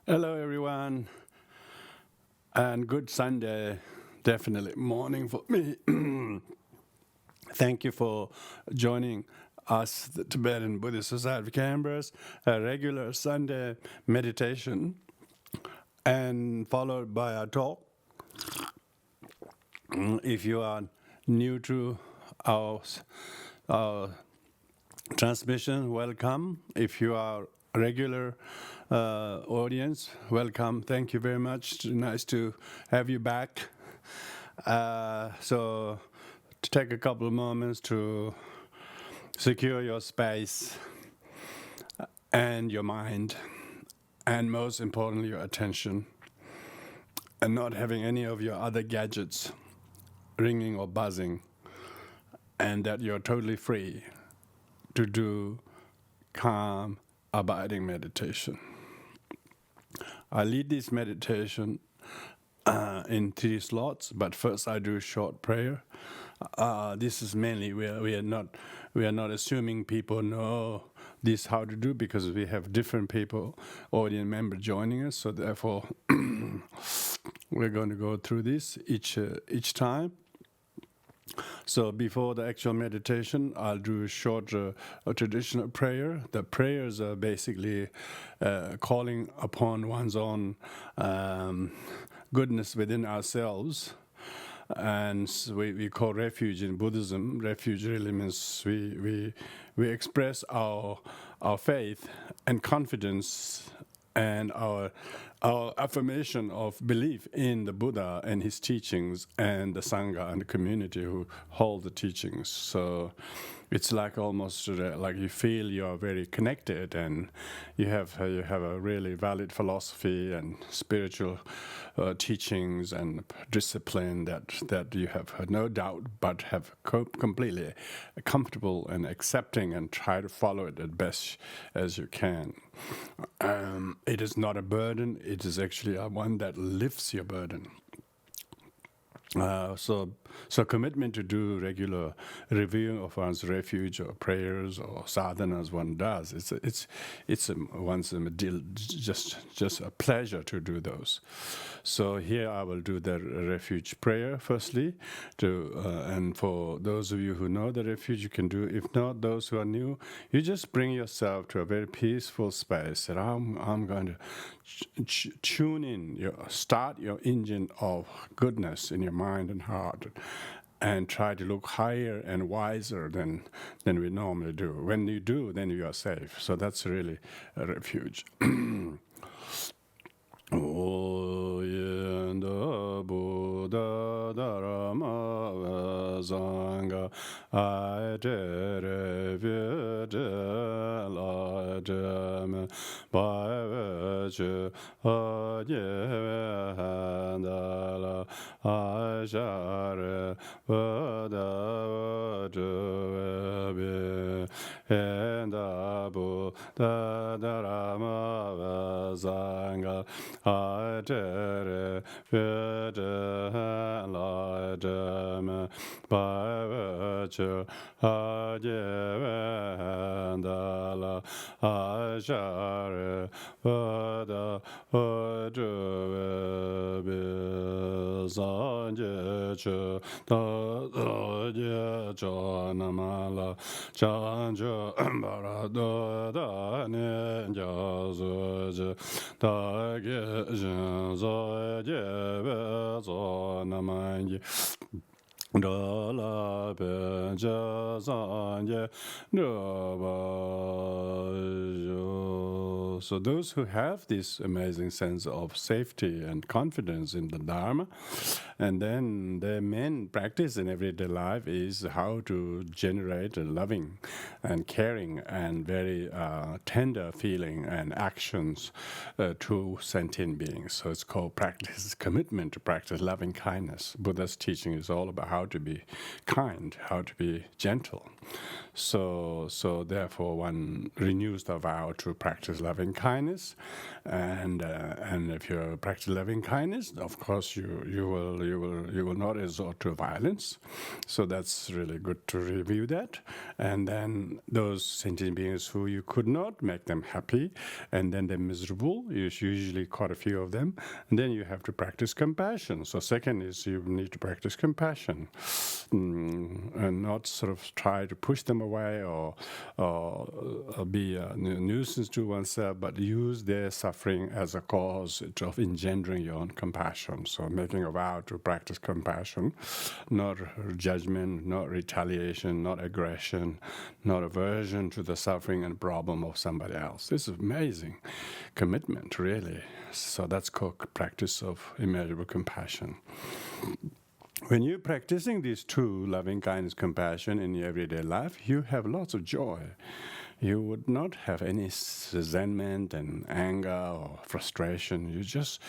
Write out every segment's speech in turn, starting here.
Hello, everyone, and good Sunday, definitely morning for me. Thank you for joining us, the Tibetan Buddhist Society of Canberra's regular Sunday meditation, and followed by a talk. If you are new to our transmission, welcome. If you are a regular audience, welcome. Thank you very much. Nice to have you back. So to take a couple of moments to secure your space and your mind, and most importantly, your attention, and not having any of your other gadgets ringing or buzzing, and that you're totally free to do calm, abiding meditation. I lead this meditation in 3 slots, but first I do short prayer. This is mainly we are not assuming people know this how to do, because we have different people, audience member joining us. So therefore, we're going to go through this each time. So before the actual meditation, I'll do a short a traditional prayer. The prayers are basically calling upon one's own goodness within ourselves. And we call refuge in Buddhism. Refuge really means we express our faith and confidence and our affirmation of belief in the Buddha and his teachings and the Sangha and the community who hold the teachings. So it's like almost like you feel you are very connected, and you have a really valid philosophy and spiritual teachings and discipline that you have no doubt but have completely comfortable and accepting, and try to follow it as best as you can. It is not a burden, it is actually one that lifts your burden. So commitment to do regular reviewing of one's refuge or prayers or sadhanas one does. It's just a pleasure to do those. So here I will do the refuge prayer firstly, and for those of you who know the refuge, you can do. If not, those who are new, you just bring yourself to a very peaceful space. And I'm going to tune in, start your engine of goodness in your mind and heart, and try to look higher and wiser than we normally do. When you do, then you are safe. So that's really a refuge. Oyenda Buddha Dharma Sangha Aitere Vede Lajame Baivechu Ajeve Handala Ajare Buddha Vajuve Enda Buddha Dharma Sangha Aitere Vede Lajame Baivechu Ajeve Handala Ajare Buddha Vajuve Sanje Chu Daje Chanamala Chanjo Barado Dane Jazuj Dage Zoje Bezo Namangi Dola Beja Sanje So those who have this amazing sense of safety and confidence in the Dharma, and then their main practice in everyday life is how to generate a loving and caring and very tender feeling and actions to sentient beings. So it's called practice, commitment to practice loving kindness. Buddha's teaching is all about how how to be kind, how to be gentle. So therefore, one renews the vow to practice loving kindness, and if you practice loving kindness, of course you will not resort to violence. So that's really good to review that. And then those sentient beings who you could not make them happy, and then they're miserable. There's usually quite a few of them, and then you have to practice compassion. So second is you need to practice compassion, and not sort of try to push them away or be a nuisance to oneself, but use their suffering as a cause of engendering your own compassion. So making a vow to practice compassion, not judgment, not retaliation, not aggression, not aversion to the suffering and problem of somebody else. This is amazing commitment, really. So that's called practice of immeasurable compassion. When you're practicing these two, loving kindness, compassion, in your everyday life, you have lots of joy. You would not have any resentment and anger or frustration. You just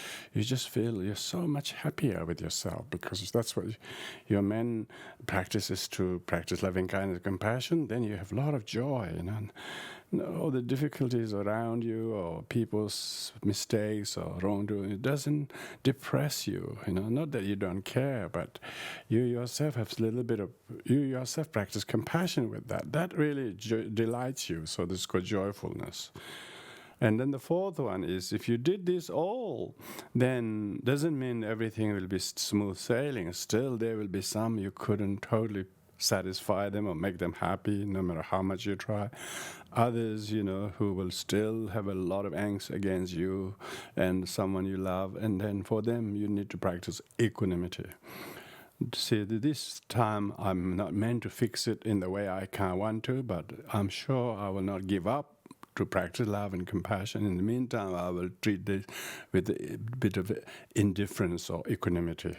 feel you're so much happier with yourself, because that's what your main practice is, to practice loving kindness, compassion. Then you have a lot of joy, all the difficulties around you or people's mistakes or wrongdoing, it doesn't depress you, not that you don't care, but you yourself have you yourself practice compassion with that. That really delights you. So this is called joyfulness. And then the fourth one is, if you did this all, then doesn't mean everything will be smooth sailing. Still, there will be some you couldn't totally satisfy them or make them happy, no matter how much you try. Others, who will still have a lot of angst against you and someone you love, and then for them you need to practice equanimity. See, this time I'm not meant to fix it in the way I want to, but I'm sure I will not give up to practice love and compassion. In the meantime, I will treat this with a bit of indifference or equanimity.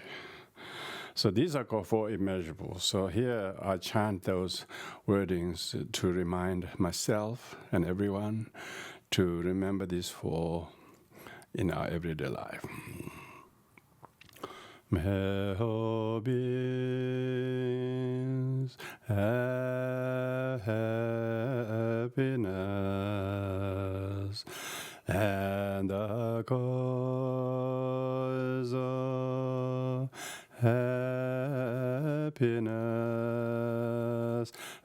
So these are called four immeasurables. So here I chant those wordings to remind myself and everyone to remember these four in our everyday life. May all beings have happiness, and the cause of happiness,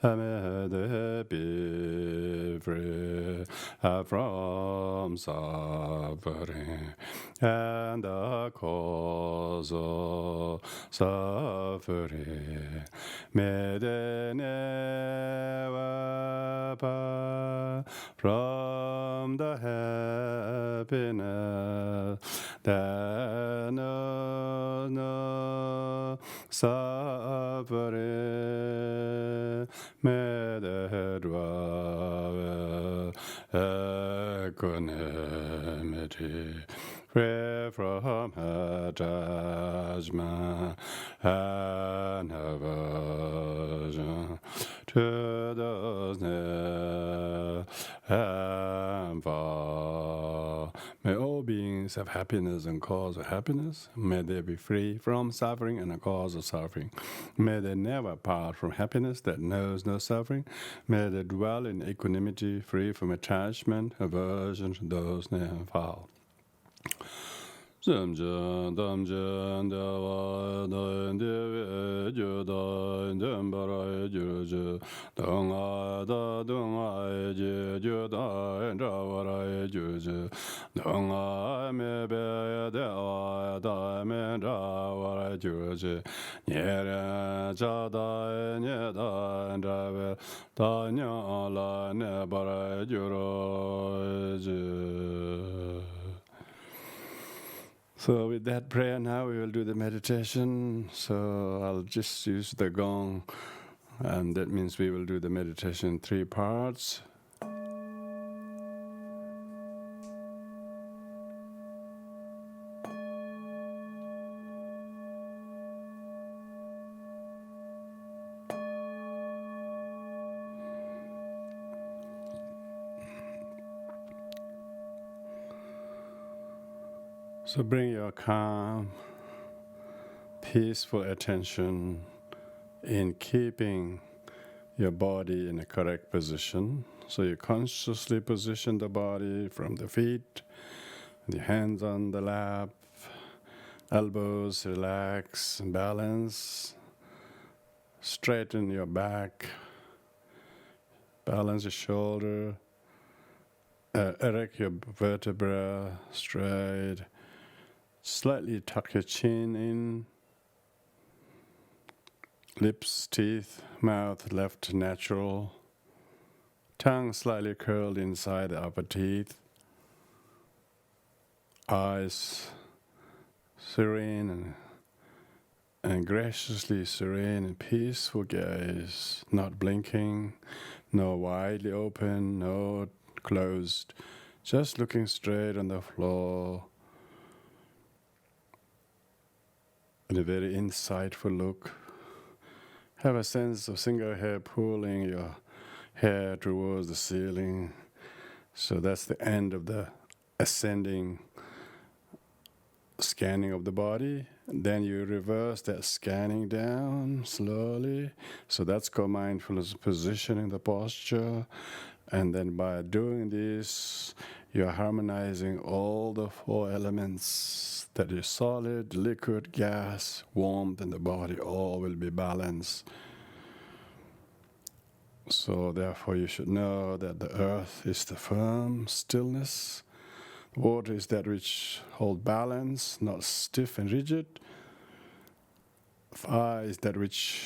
may they be free from suffering, and the cause of suffering, may they never part from the happiness that knows no suffering, may they dwell equanimity, free from attachment and aversion to those near and far. May all beings have happiness and cause of happiness. May they be free from suffering and the cause of suffering. May they never part from happiness that knows no suffering. May they dwell in equanimity, free from attachment, aversion to those near and far. Samjan damjan dawa dan dewe juda jambara juju donga da donga je juda jawara juju donga me be da da me jawara juju nyere jada nye da jawe da nya la ne bara juro ju. So with that prayer now we will do the meditation. So I'll just use the gong, and that means we will do the meditation in 3 parts. So bring your calm, peaceful attention in keeping your body in a correct position. So you consciously position the body from the feet, the hands on the lap, elbows relax and balance. Straighten your back, balance your shoulder, erect your vertebra straight, slightly tuck your chin in, lips, teeth, mouth left natural, tongue slightly curled inside the upper teeth, eyes serene and graciously serene and peaceful gaze, not blinking, no widely open, no closed, just looking straight on the floor in a very insightful look. Have a sense of single hair pulling your hair towards the ceiling. So that's the end of the ascending scanning of the body. Then you reverse that scanning down slowly. So that's called mindfulness, positioning the posture. And then by doing this, you're harmonizing all the four elements that is solid, liquid, gas, warmth in the body, all will be balanced. So therefore you should know that the earth is the firm stillness. Water is that which hold balance, not stiff and rigid. Fire is that which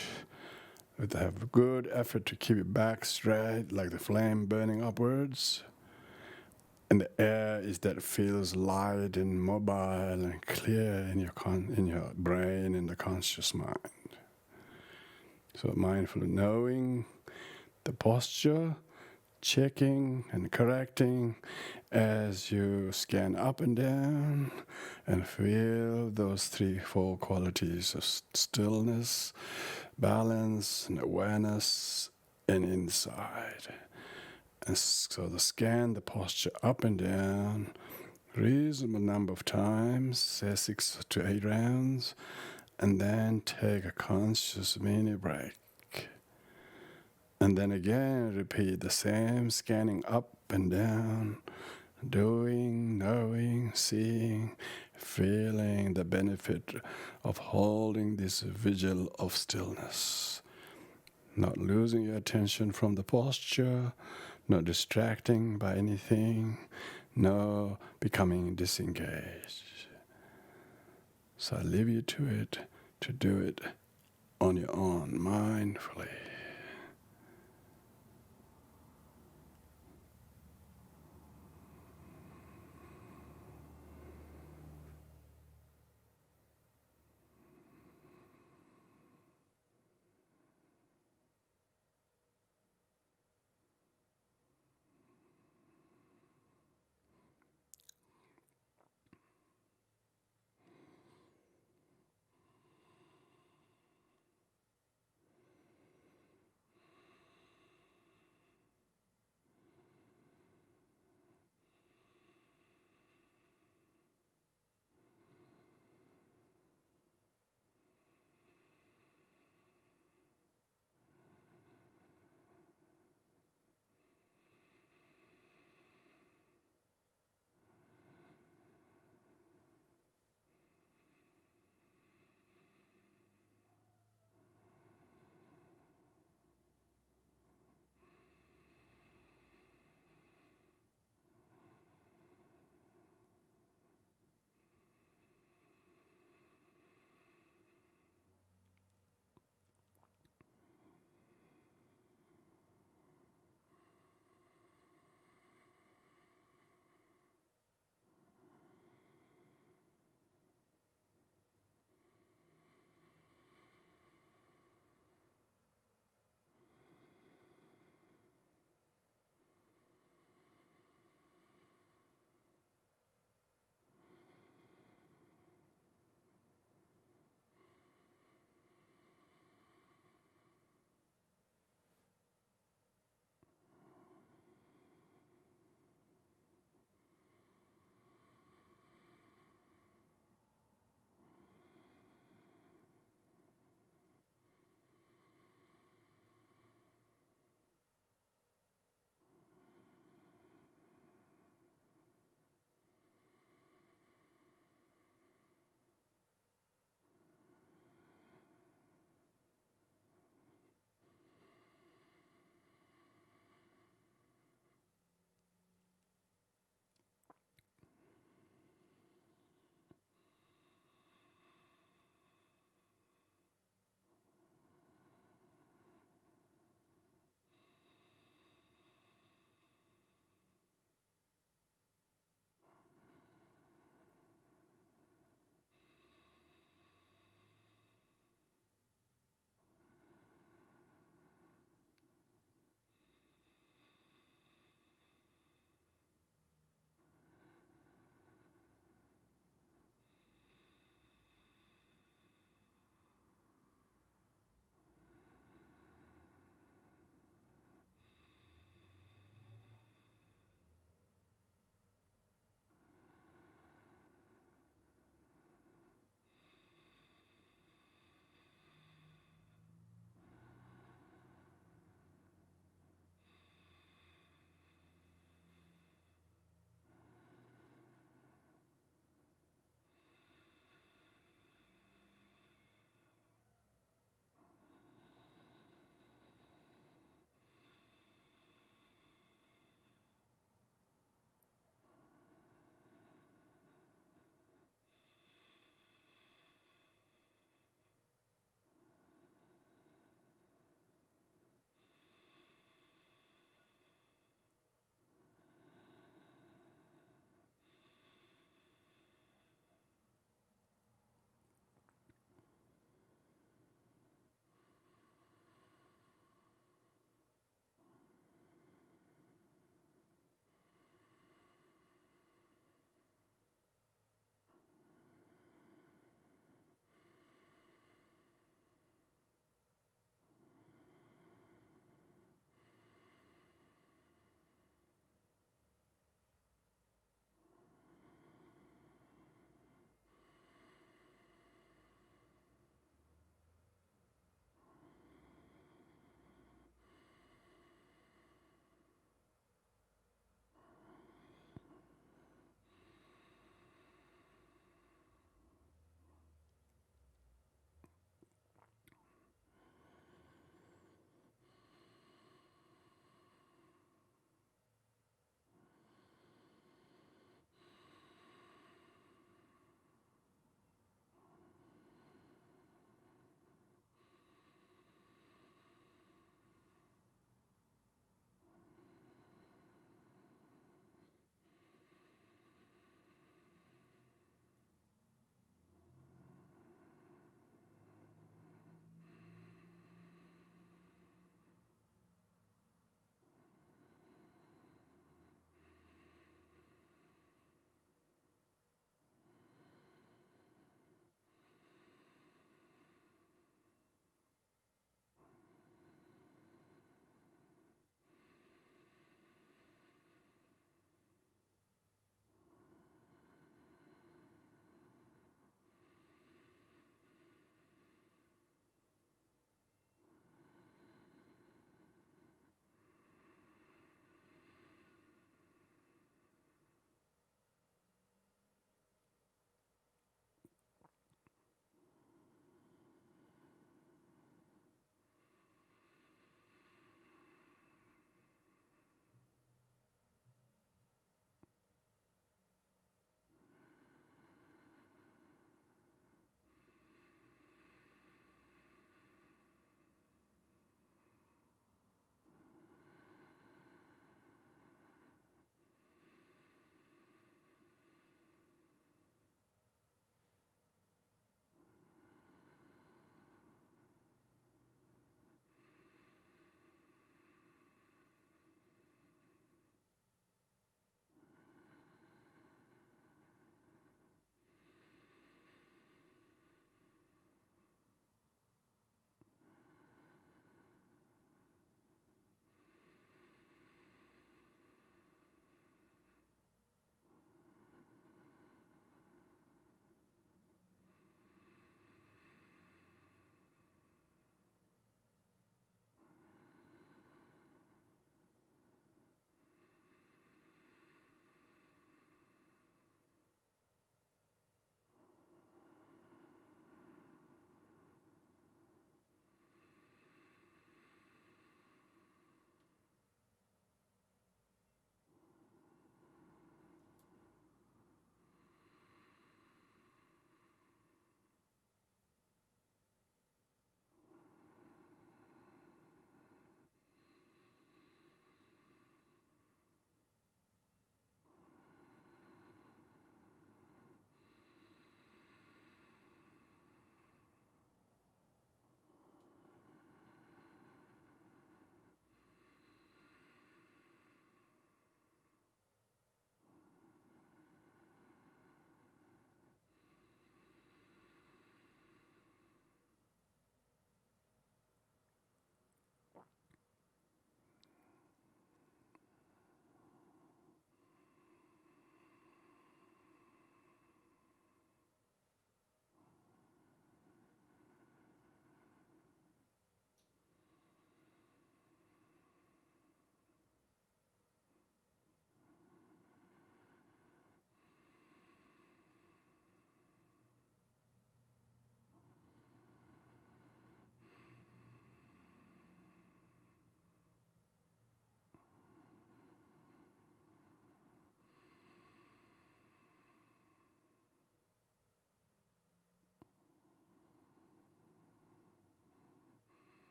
would have good effort to keep it back straight, like the flame burning upwards. And the air is that feels light and mobile and clear in your brain, in the conscious mind. So mindful knowing the posture, checking and correcting as you scan up and down and feel those 3-4 qualities of stillness, balance, and awareness and inside. And so scan the posture up and down, reasonable number of times, say 6 to 8 rounds, and then take a conscious mini break. And then again repeat the same, scanning up and down, doing, knowing, seeing, feeling the benefit of holding this vigil of stillness. Not losing your attention from the posture, not distracting by anything, no becoming disengaged. So I leave you to it, to do it on your own, mindfully.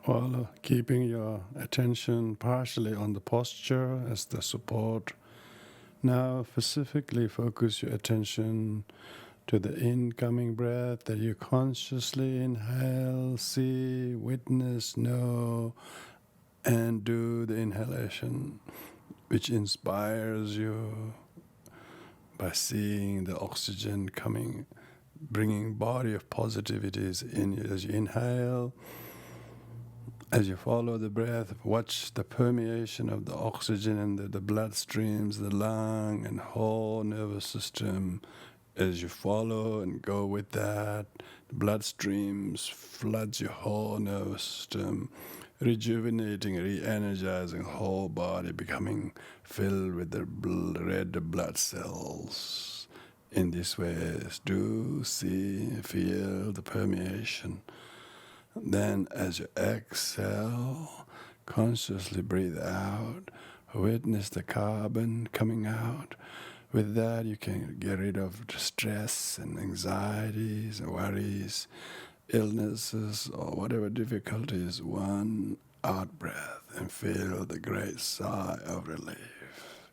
while keeping your attention partially on the posture as the support. Now specifically focus your attention to the incoming breath that you consciously inhale, see, witness, know, and do the inhalation, which inspires you by seeing the oxygen coming, bringing body of positivities in you as you inhale. As you follow the breath, watch the permeation of the oxygen in the blood streams, the lung and whole nervous system. As you follow and go with that, the blood streams floods your whole nervous system, rejuvenating, re-energizing whole body, becoming filled with the red blood cells. In this way, do see, feel the permeation. Then as you exhale, consciously breathe out, witness the carbon coming out. With that, you can get rid of stress and anxieties, worries, illnesses, or whatever difficulties. One out breath and feel the great sigh of relief.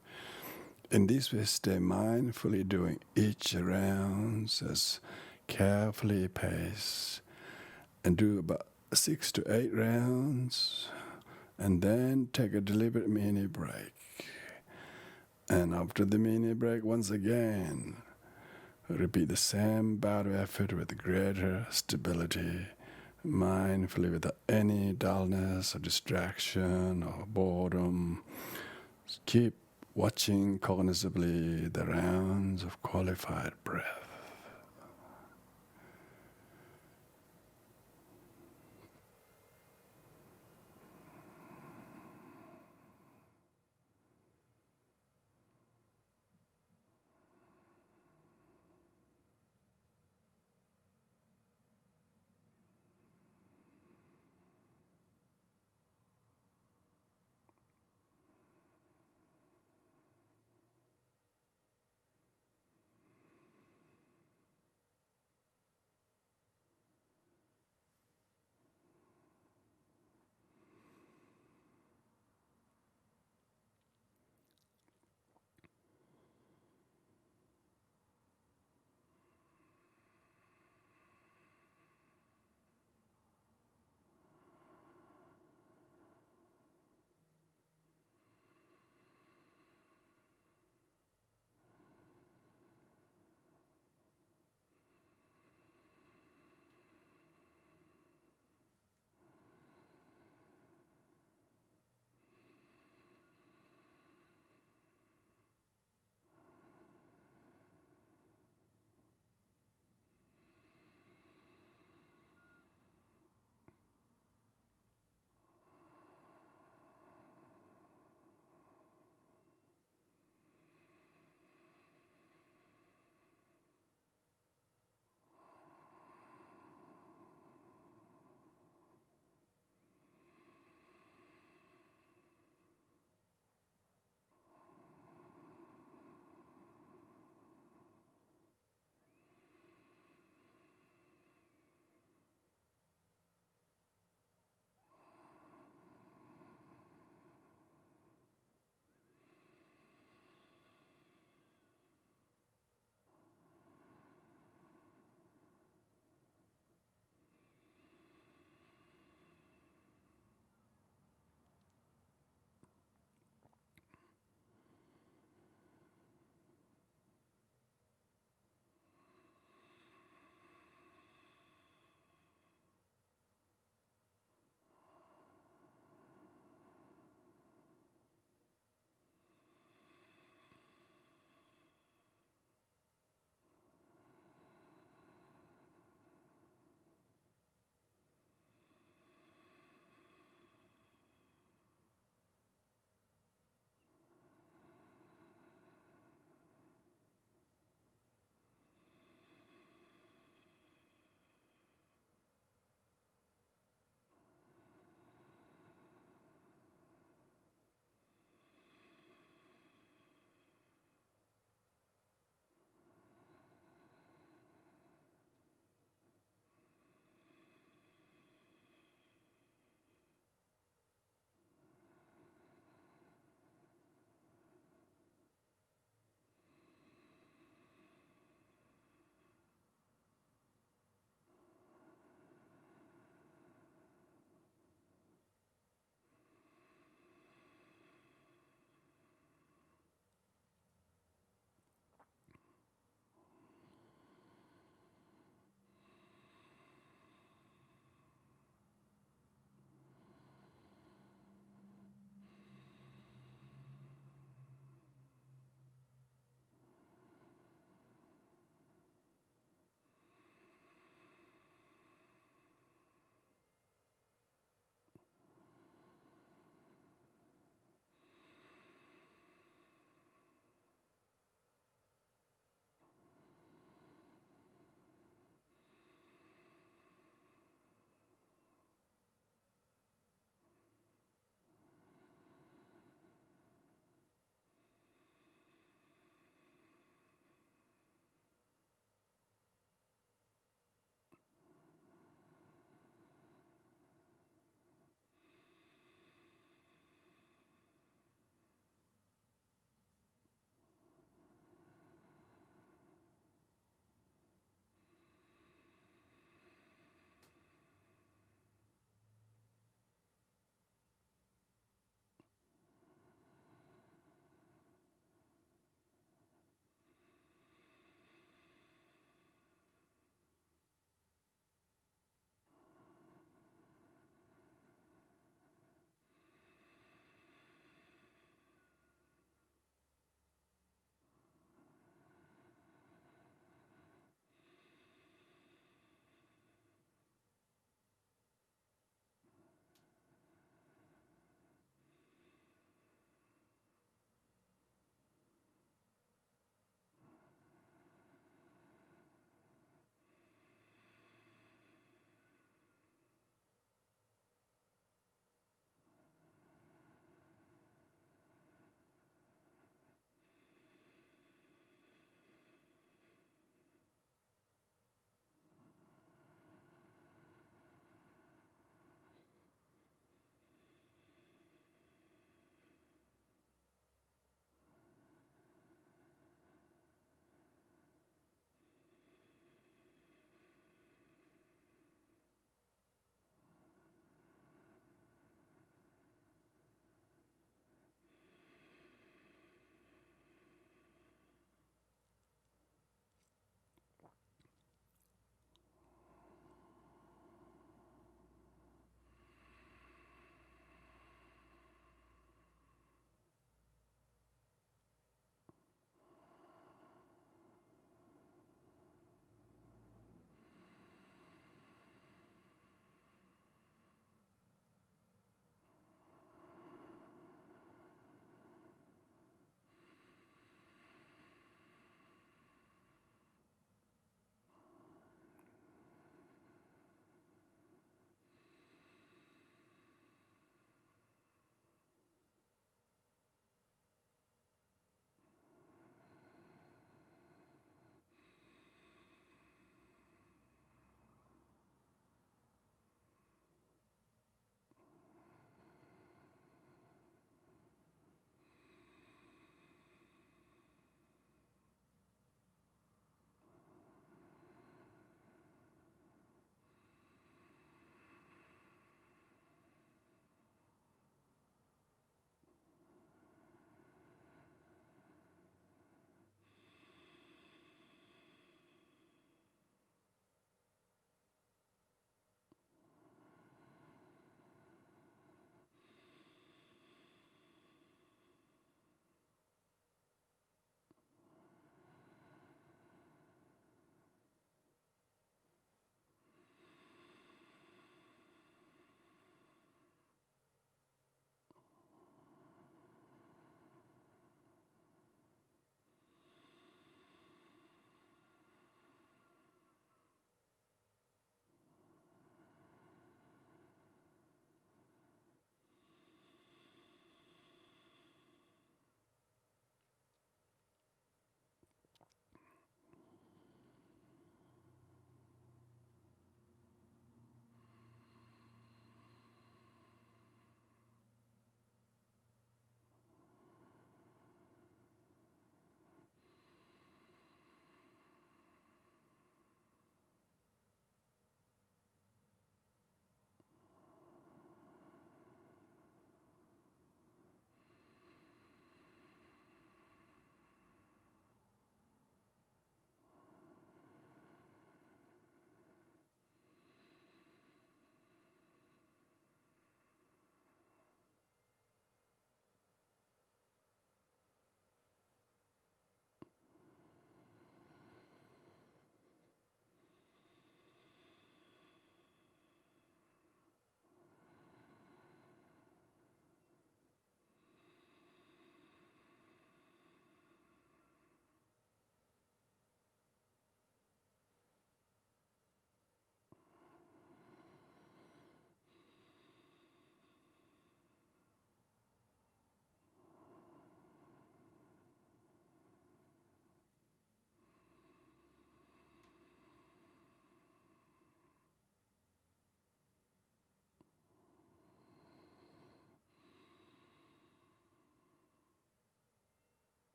In this way, stay mindfully doing each rounds as carefully paced, and do about 6 to 8 rounds, and then take a deliberate mini break. And after the mini break, once again, repeat the same bout of effort with greater stability, mindfully without any dullness or distraction or boredom. Keep watching cognitively the rounds of qualified breath.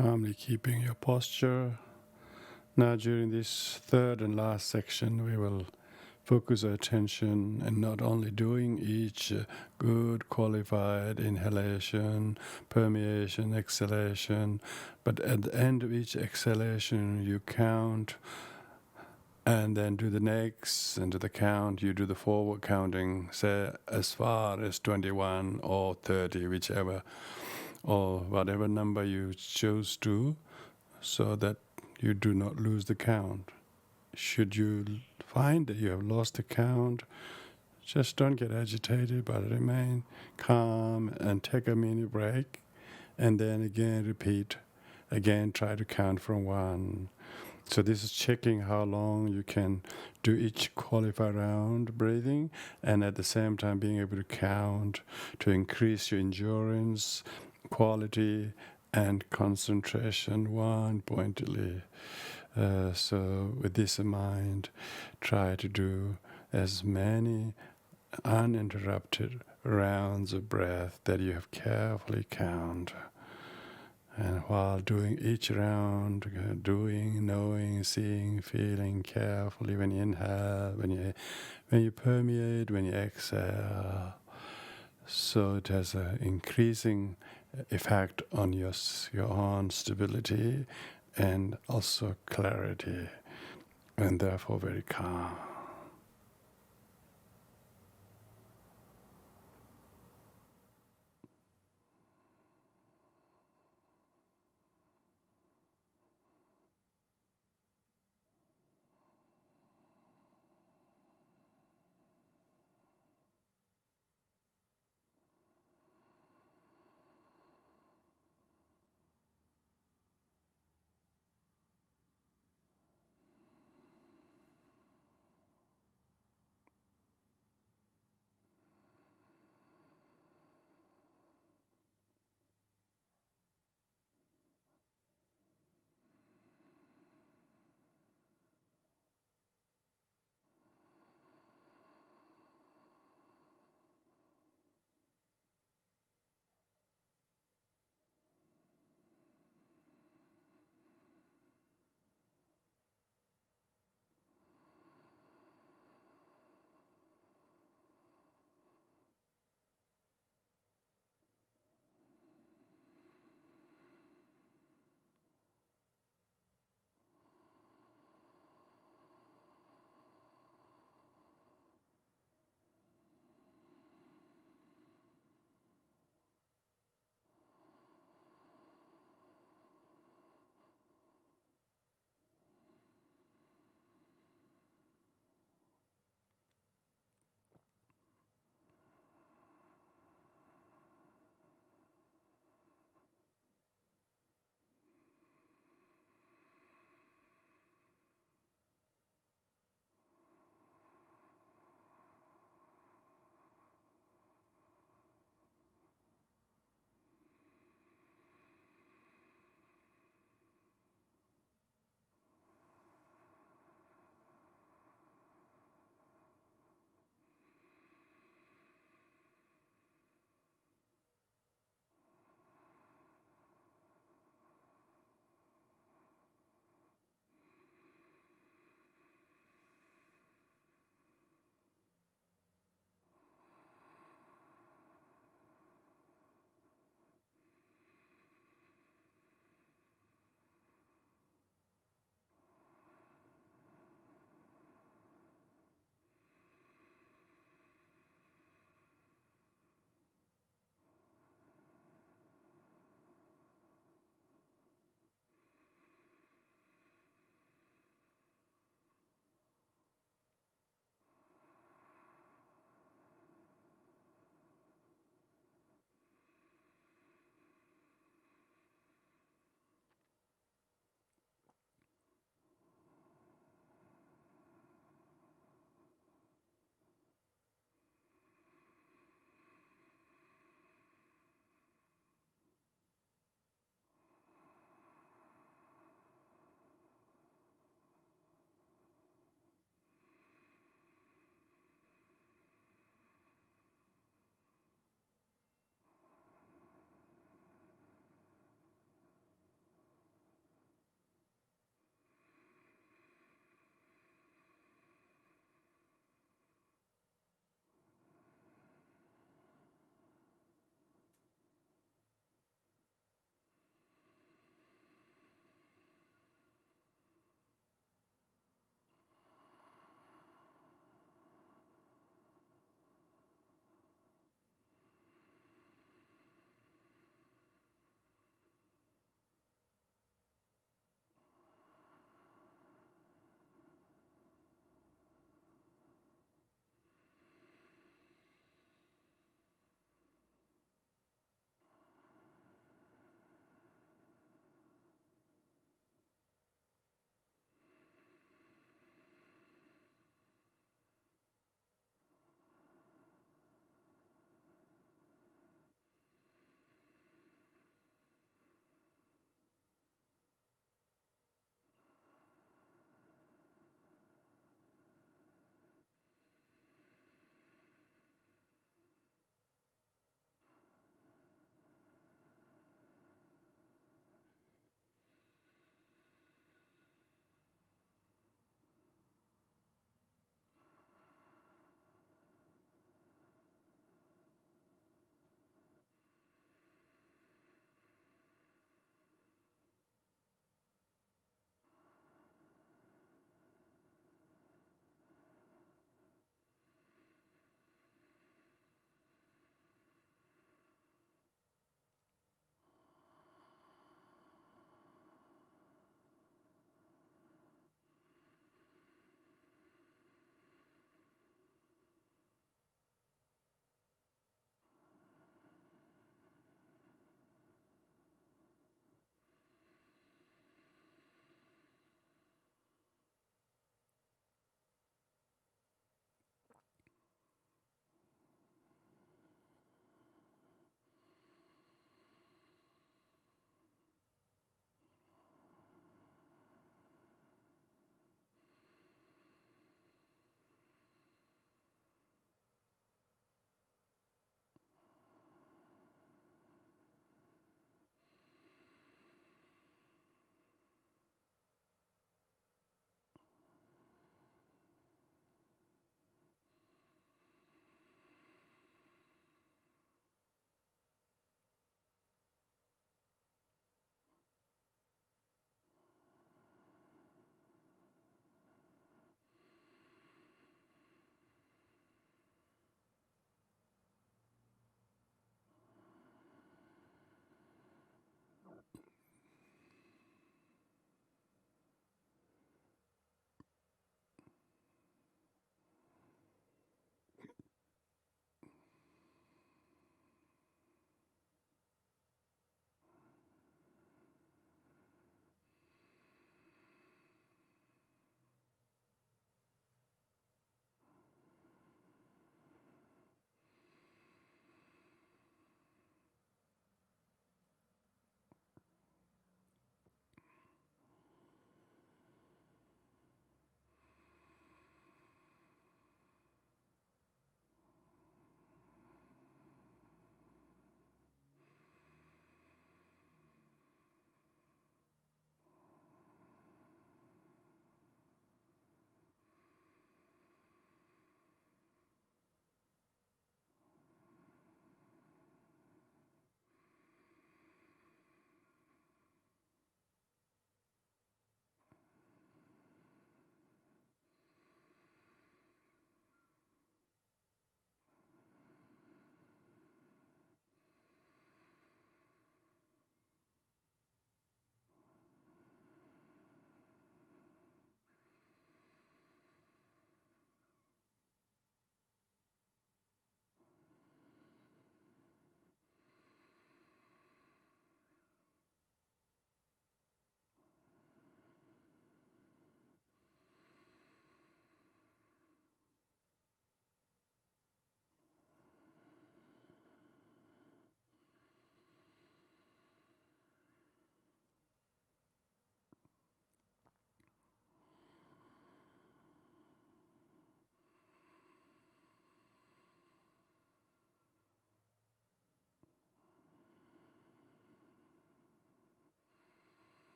calmly keeping your posture. Now during this third and last section, we will focus our attention and not only doing each good qualified inhalation, permeation, exhalation, but at the end of each exhalation you count and then do the next, and to the count you do the forward counting, say as far as 21 or 30, whichever or whatever number you choose to, so that you do not lose the count. Should you find that you have lost the count, just don't get agitated, but remain calm and take a mini break, and then again repeat. Again, try to count from 1. So this is checking how long you can do each qualified round breathing, and at the same time being able to count to increase your endurance, quality, and concentration one-pointedly. So with this in mind, try to do as many uninterrupted rounds of breath that you have carefully counted. And while doing each round, doing, knowing, seeing, feeling carefully when you inhale, when you permeate, when you exhale. So it has an increasing effect on your own stability and also clarity, and therefore very calm.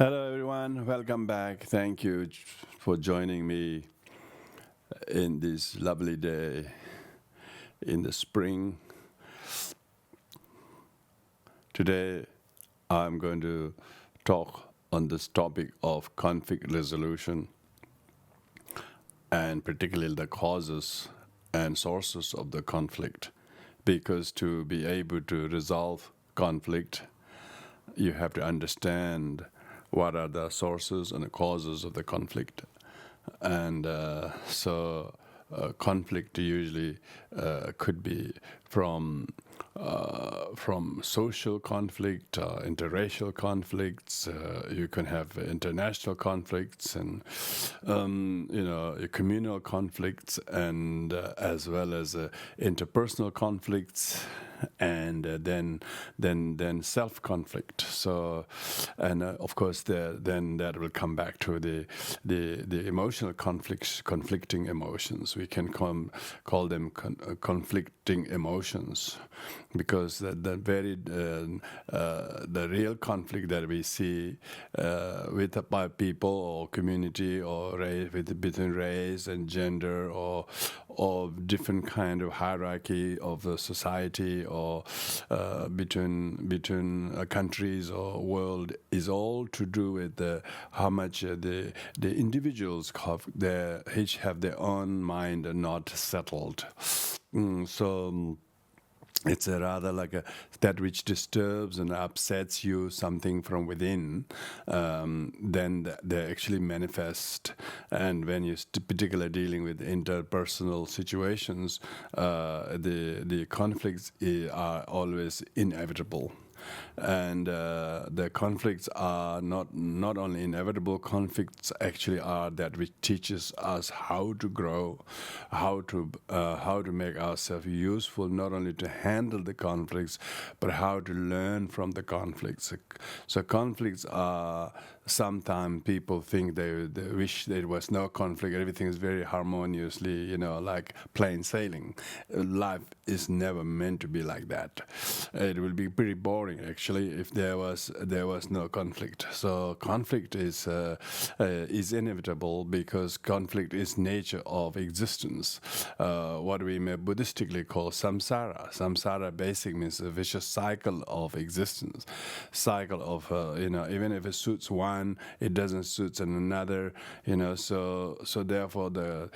Hello, everyone. Welcome back. Thank you for joining me in this lovely day in the spring. Today, I'm going to talk on this topic of conflict resolution, and particularly the causes and sources of the conflict. Because to be able to resolve conflict, you have to understand what are the sources and the causes of the conflict. And so conflict usually could be from social conflict, interracial conflicts. You can have international conflicts and communal conflicts, and as well as interpersonal conflicts, and then self conflict. So, and of course, then that will come back to the emotional conflicts, conflicting emotions. We can call them conflicting emotions, because the real conflict that we see by people or community or race, between race and gender, or different kind of hierarchy of the society, or between countries or world, is all to do with how much the individuals each have their own mind and not settled. So it's rather like that which disturbs and upsets you, something from within, then they actually manifest. And when you're particularly dealing with interpersonal situations, the conflicts are always inevitable. And the conflicts are not only inevitable. Conflicts actually are that which teaches us how to grow, how to make ourselves useful, not only to handle the conflicts, but how to learn from the conflicts. So conflicts are, sometimes people think they wish there was no conflict, everything is very harmoniously, like plain sailing. Life is never meant to be like that. It will be pretty boring, actually, if there was no conflict. So conflict is inevitable, because conflict is nature of existence. What we may Buddhistically call samsara. Samsara basically means a vicious cycle of existence, cycle of even if it suits one, it doesn't suit another. So therefore there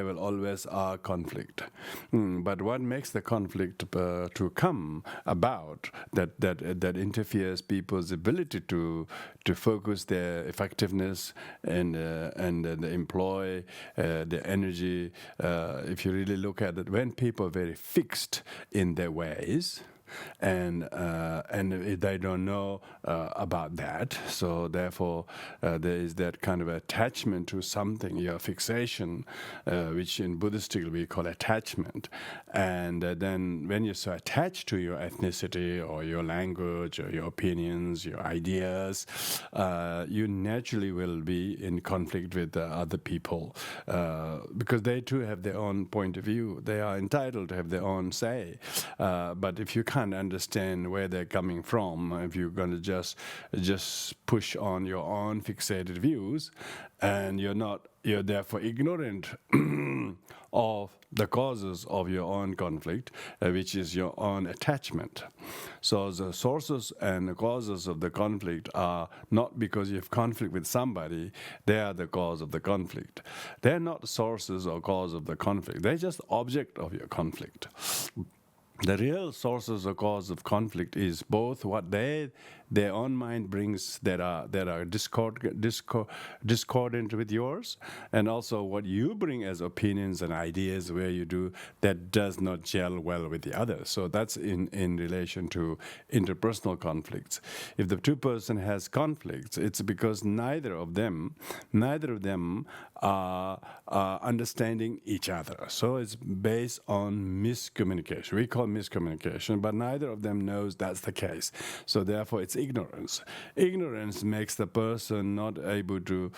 will always are conflict. But what makes the conflict to come about, that interferes people's ability to focus their effectiveness and employ the energy. If you really look at it, when people are very fixed in their ways, and they don't know about that, so therefore there is that kind of attachment to something, your fixation, which in Buddhistic we call attachment. And then when you're so attached to your ethnicity or your language or your opinions, your ideas, you naturally will be in conflict with other people, because they too have their own point of view. They are entitled to have their own say, but if you can't understand where they're coming from, if you're going to just push on your own fixated views, and you're therefore ignorant of the causes of your own conflict, which is your own attachment. So the sources and the causes of the conflict are not because you have conflict with somebody, they are the cause of the conflict. They're not sources or cause of the conflict, they're just object of your conflict. The real sources or cause of conflict is both what their own mind brings that are discordant with yours, and also what you bring as opinions and ideas where you do that does not gel well with the other. So that's in relation to interpersonal conflicts. If the two person has conflicts, it's because neither of them are understanding each other. So it's based on miscommunication. We call miscommunication, but neither of them knows that's the case. So therefore, it's ignorance. Ignorance makes the person not able to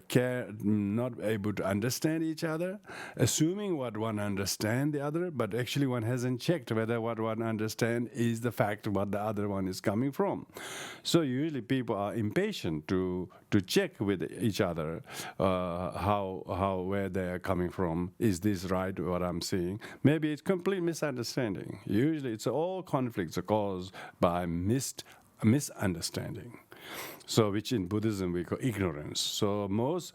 care, not able to understand each other, assuming what one understands the other, but actually one hasn't checked whether what one understands is the fact what the other one is coming from. So usually people are impatient to check with each other where they are coming from. Is this right, what I'm seeing? Maybe it's complete misunderstanding. Usually it's all conflicts are caused by misunderstanding. So, which in Buddhism we call ignorance. So, most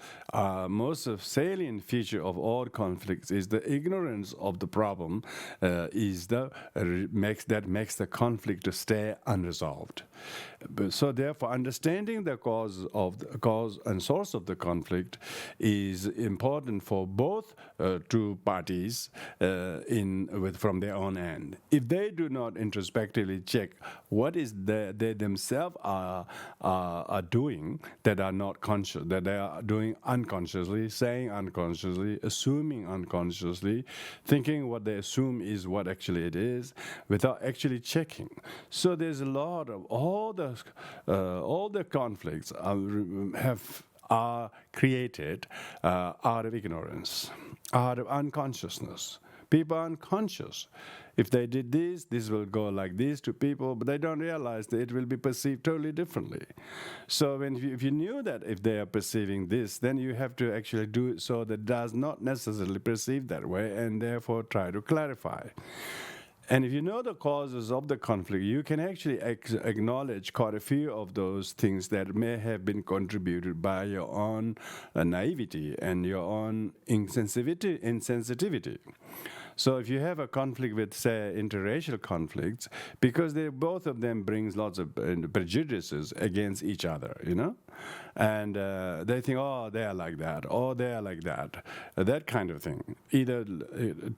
salient feature of all conflicts is the ignorance of the problem. Makes the conflict to stay unresolved. So, therefore, understanding the cause and source of the conflict is important for both two parties from their own end. If they do not introspectively check what is they themselves are doing that are not conscious, that they are doing unconsciously, saying unconsciously, assuming unconsciously, thinking what they assume is what actually it is, without actually checking. So there's a lot of all the conflicts are created out of ignorance, out of unconsciousness. People are unconscious. If they did this will go like this to people, but they don't realize that it will be perceived totally differently. So if you knew that if they are perceiving this, then you have to actually do it so that does not necessarily perceive that way, and therefore try to clarify. And if you know the causes of the conflict, you can actually acknowledge quite a few of those things that may have been contributed by your own naivety and your own insensitivity. So if you have a conflict with, say, interracial conflicts, because both of them brings lots of prejudices against each other, and they think, oh, they are like that, or they are like that, that kind of thing. Either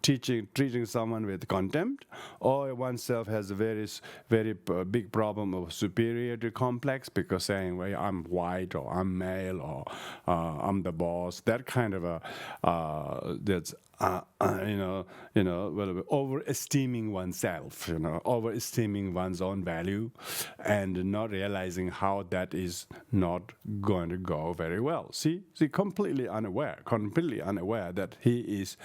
treating someone with contempt, or oneself has a very big problem of superiority complex because saying, well, I'm white, or I'm male, or I'm the boss. That kind of that's overestimating oneself, overestimating one's own value, and not realizing how that is not going to go very well. See, completely unaware that he is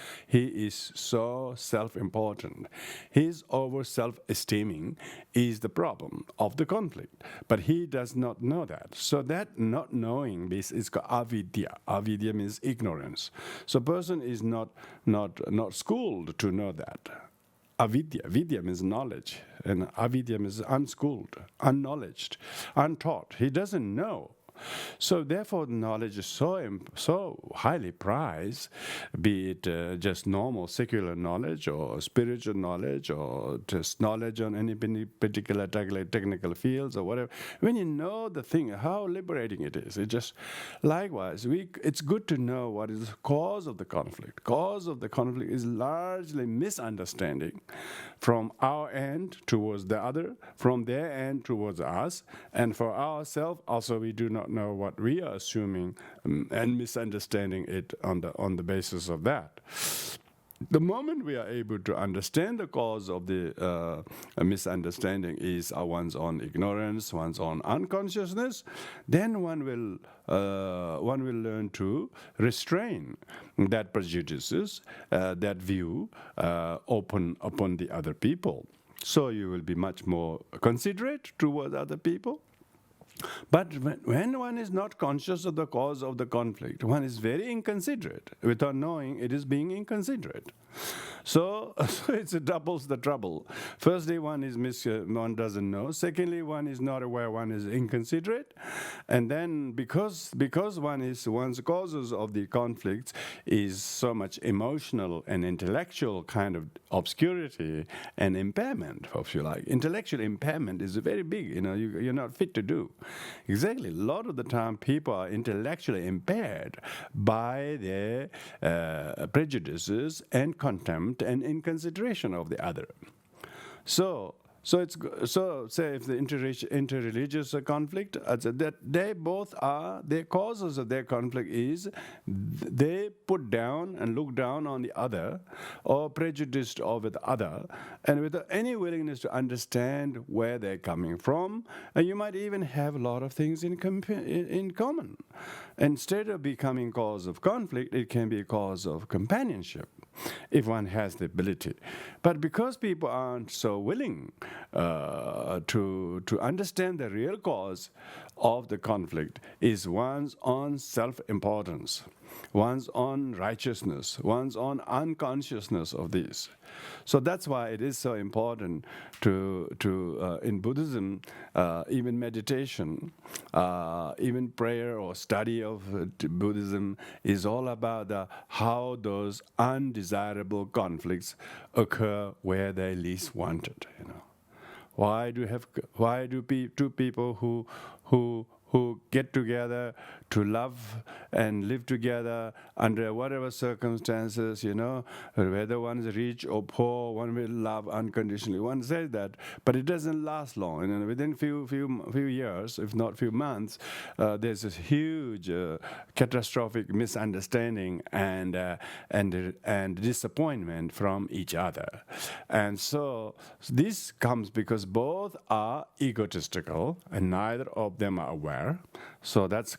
so self-important. His over self-esteeming is the problem of the conflict, but he does not know that. So that not knowing this is called avidya. Avidya means ignorance. So person is not schooled to know that. Avidya. Vidya means knowledge, and avidya means unschooled, unknowledged, untaught. He doesn't know. So therefore, knowledge is so highly prized, be it just normal secular knowledge or spiritual knowledge or just knowledge on any particular technical fields or whatever. When you know the thing, how liberating it is. It just likewise, it's good to know what is the cause of the conflict. Cause of the conflict is largely misunderstanding from our end towards the other, from their end towards us, and for ourselves also we do not know what we are assuming and misunderstanding it on the basis of that. The moment we are able to understand the cause of the misunderstanding is one's own ignorance, one's own unconsciousness, then one will learn to restrain that prejudices, that view upon the other people. So you will be much more considerate towards other people. But when one is not conscious of the cause of the conflict, one is very inconsiderate without knowing it is being inconsiderate. So it doubles the trouble. Firstly, one doesn't know. Secondly, one is not aware one is inconsiderate. And then because one's causes of the conflicts is so much emotional and intellectual kind of obscurity and impairment, if you like. Intellectual impairment is very big, you're not fit to do. Exactly. A lot of the time people are intellectually impaired by their prejudices and contempt and inconsideration of the other. So So say if the interreligious conflict, that they both are, the causes of their conflict is they put down and look down on the other, or prejudiced over the other, and without any willingness to understand where they're coming from. And you might even have a lot of things in common. Instead of becoming cause of conflict, it can be a cause of companionship, if one has the ability. But because people aren't so willing to understand the real cause of the conflict is one's own self-importance, one's own righteousness, one's own unconsciousness of this. So that's why it is so important to in Buddhism, even meditation, even prayer or study of Buddhism is all about how those undesirable conflicts occur where they least wanted. Why do two people who get together to love and live together under whatever circumstances, whether one is rich or poor, one will love unconditionally. One says that, but it doesn't last long. Within few years, if not few months, there's this huge catastrophic misunderstanding and disappointment from each other. And so this comes because both are egotistical and neither of them are aware. So that's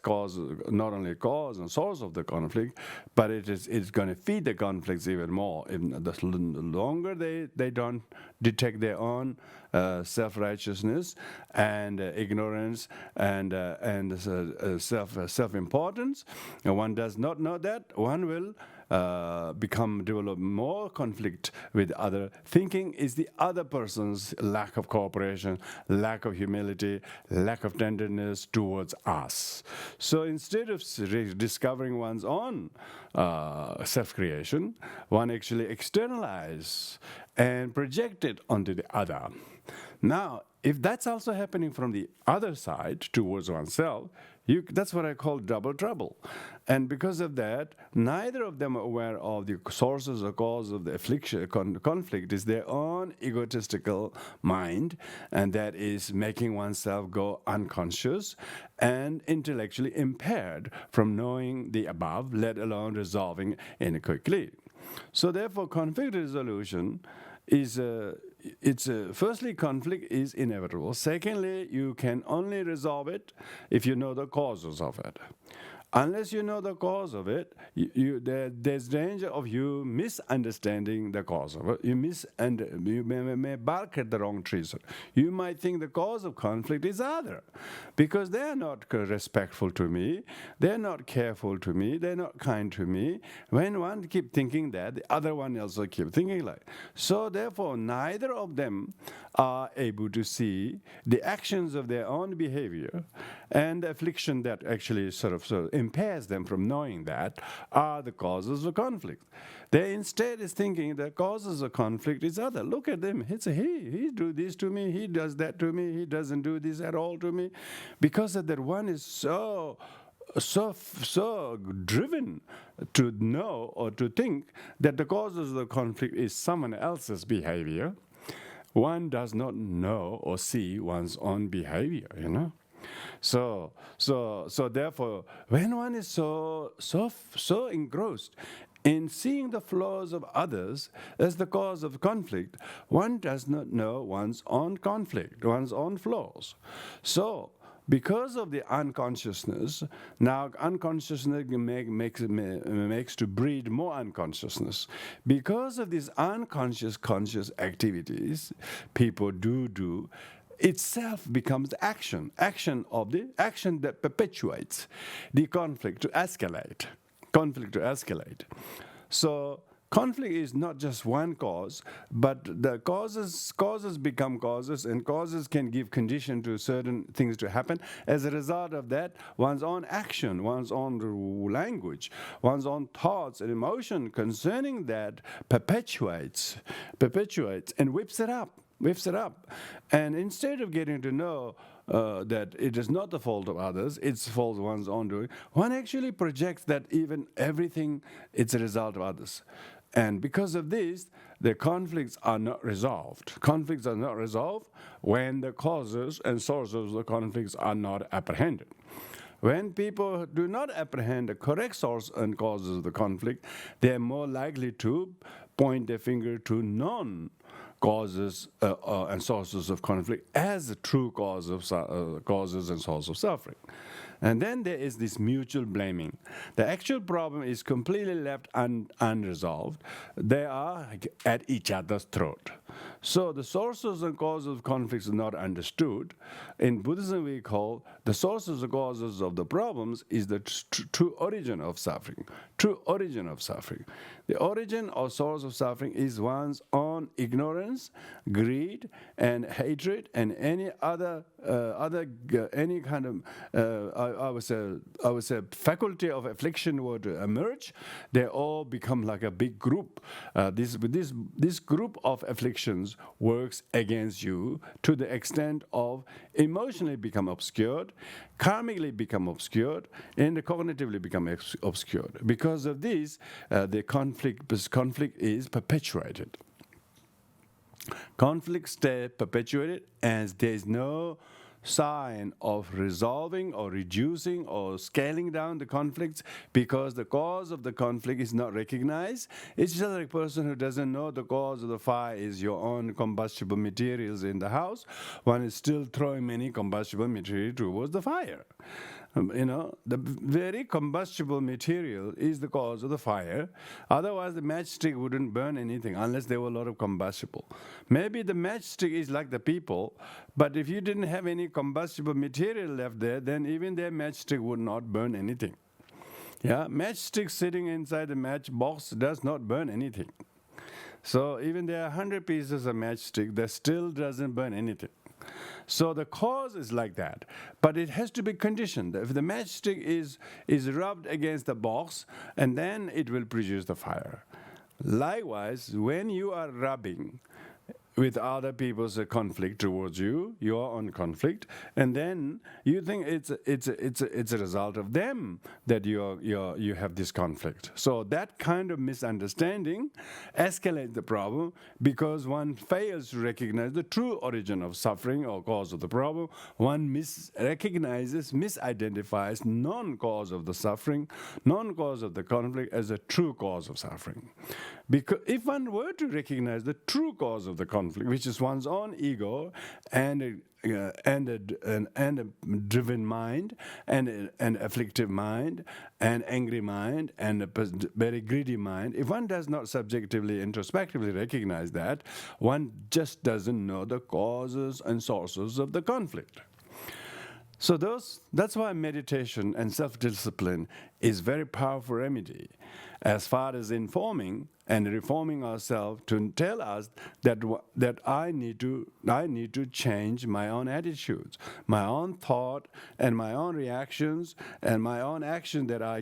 not only cause and source of the conflict, but it's going to feed the conflicts even more. The longer they don't detect their own self-righteousness and ignorance and self-importance, and one does not know that, one will develop more conflict with other, thinking is the other person's lack of cooperation, lack of humility, lack of tenderness towards us. So instead of discovering one's own self-creation, one actually externalizes and project it onto the other. Now, if that's also happening from the other side towards oneself, that's what I call double trouble. And because of that, neither of them are aware of the sources or cause of the affliction, conflict is their own egotistical mind, and that is making oneself go unconscious and intellectually impaired from knowing the above, let alone resolving it quickly. So therefore, conflict resolution is firstly, conflict is inevitable. Secondly, you can only resolve it if you know the causes of it. Unless you know the cause of it, there's danger of you misunderstanding the cause of it. You may bark at the wrong tree. You might think the cause of conflict is other, because they're not respectful to me, they're not careful to me, they're not kind to me. When one keep thinking that, the other one also keep thinking like. So therefore, neither of them are able to see the actions of their own behavior and the affliction that actually sort of impairs them from knowing that are the causes of conflict. They instead is thinking the causes of conflict is other. Look at them. He do this to me, he does that to me, he doesn't do this at all to me. Because of that, one is so driven to know or to think that the causes of the conflict is someone else's behavior. One does not know or see one's own behavior, So therefore, when one is so engrossed in seeing the flaws of others as the cause of conflict, one does not know one's own conflict, one's own flaws. So, because of the unconsciousness, now unconsciousness makes to breed more unconsciousness. Because of these conscious activities people do, itself becomes action that perpetuates the conflict to escalate. So conflict is not just one cause, but the causes become causes, and causes can give condition to certain things to happen. As a result of that, one's own action, one's own language, one's own thoughts and emotion concerning that perpetuates and whips it up. And instead of getting to know that it is not the fault of others, it's the fault of one's own doing, one actually projects that even everything it's a result of others. And because of this, the conflicts are not resolved. Conflicts are not resolved when the causes and sources of the conflicts are not apprehended. When people do not apprehend the correct source and causes of the conflict, they are more likely to point their finger to non-causes and sources of conflict as the true causes and sources of suffering. And then there is this mutual blaming. The actual problem is completely left unresolved. They are at each other's throat. So the sources and causes of conflicts are not understood. In Buddhism, we call the sources and causes of the problems is the true origin of suffering. True origin of suffering. The origin or source of suffering is one's own ignorance, greed, and hatred, and any other any kind of I would say faculty of affliction were to emerge. They all become like a big group. This group of afflictions works against you to the extent of emotionally become obscured, karmically become obscured, and cognitively become obscured. Because of this, the conflict is perpetuated. Conflicts stay perpetuated as there is no sign of resolving or reducing or scaling down the conflicts because the cause of the conflict is not recognized. It's just like a person who doesn't know the cause of the fire is your own combustible materials in the house. One is still throwing many combustible material towards the fire. The very combustible material is the cause of the fire. Otherwise, the matchstick wouldn't burn anything unless there were a lot of combustible. Maybe the matchstick is like the people, but if you didn't have any combustible material left there, then even their matchstick would not burn anything. Yeah, matchstick sitting inside the matchbox does not burn anything. So even there are 100 pieces of matchstick, that still doesn't burn anything. So the cause is like that, but it has to be conditioned. If the matchstick is rubbed against the box, and then it will produce the fire. Likewise, when you are rubbing with other people's conflict towards you, you are on conflict, and then you think it's a result of them that you have this conflict. So that kind of misunderstanding escalates the problem because one fails to recognize the true origin of suffering or cause of the problem. One misidentifies non-cause of the suffering, non-cause of the conflict as a true cause of suffering. Because if one were to recognize the true cause of the conflict, which is one's own ego and a driven mind and an afflictive mind and angry mind and a very greedy mind, if one does not subjectively, introspectively recognize that, one just doesn't know the causes and sources of the conflict. So that's why meditation and self-discipline is very powerful remedy as far as informing and reforming ourselves to tell us that I need to change my own attitudes, my own thought, and my own reactions, and my own action that I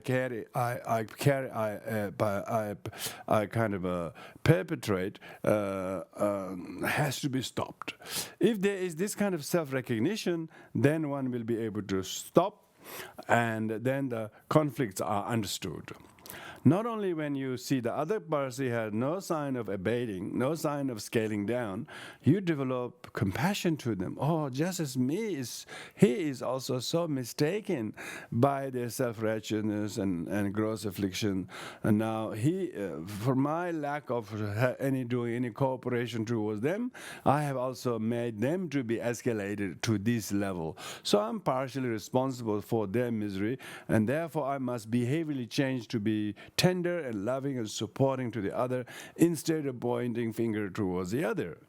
perpetrate has to be stopped. If there is this kind of self-recognition, then one will be able to stop, and then the conflicts are understood. Not only when you see the other person has no sign of abating, no sign of scaling down, you develop compassion to them. Oh, just as he is also so mistaken by their self-righteousness and gross affliction. And now for my lack of doing any cooperation towards them, I have also made them to be escalated to this level. So I'm partially responsible for their misery, and therefore I must behaviorally change to be tender and loving and supporting to the other instead of pointing finger towards the other.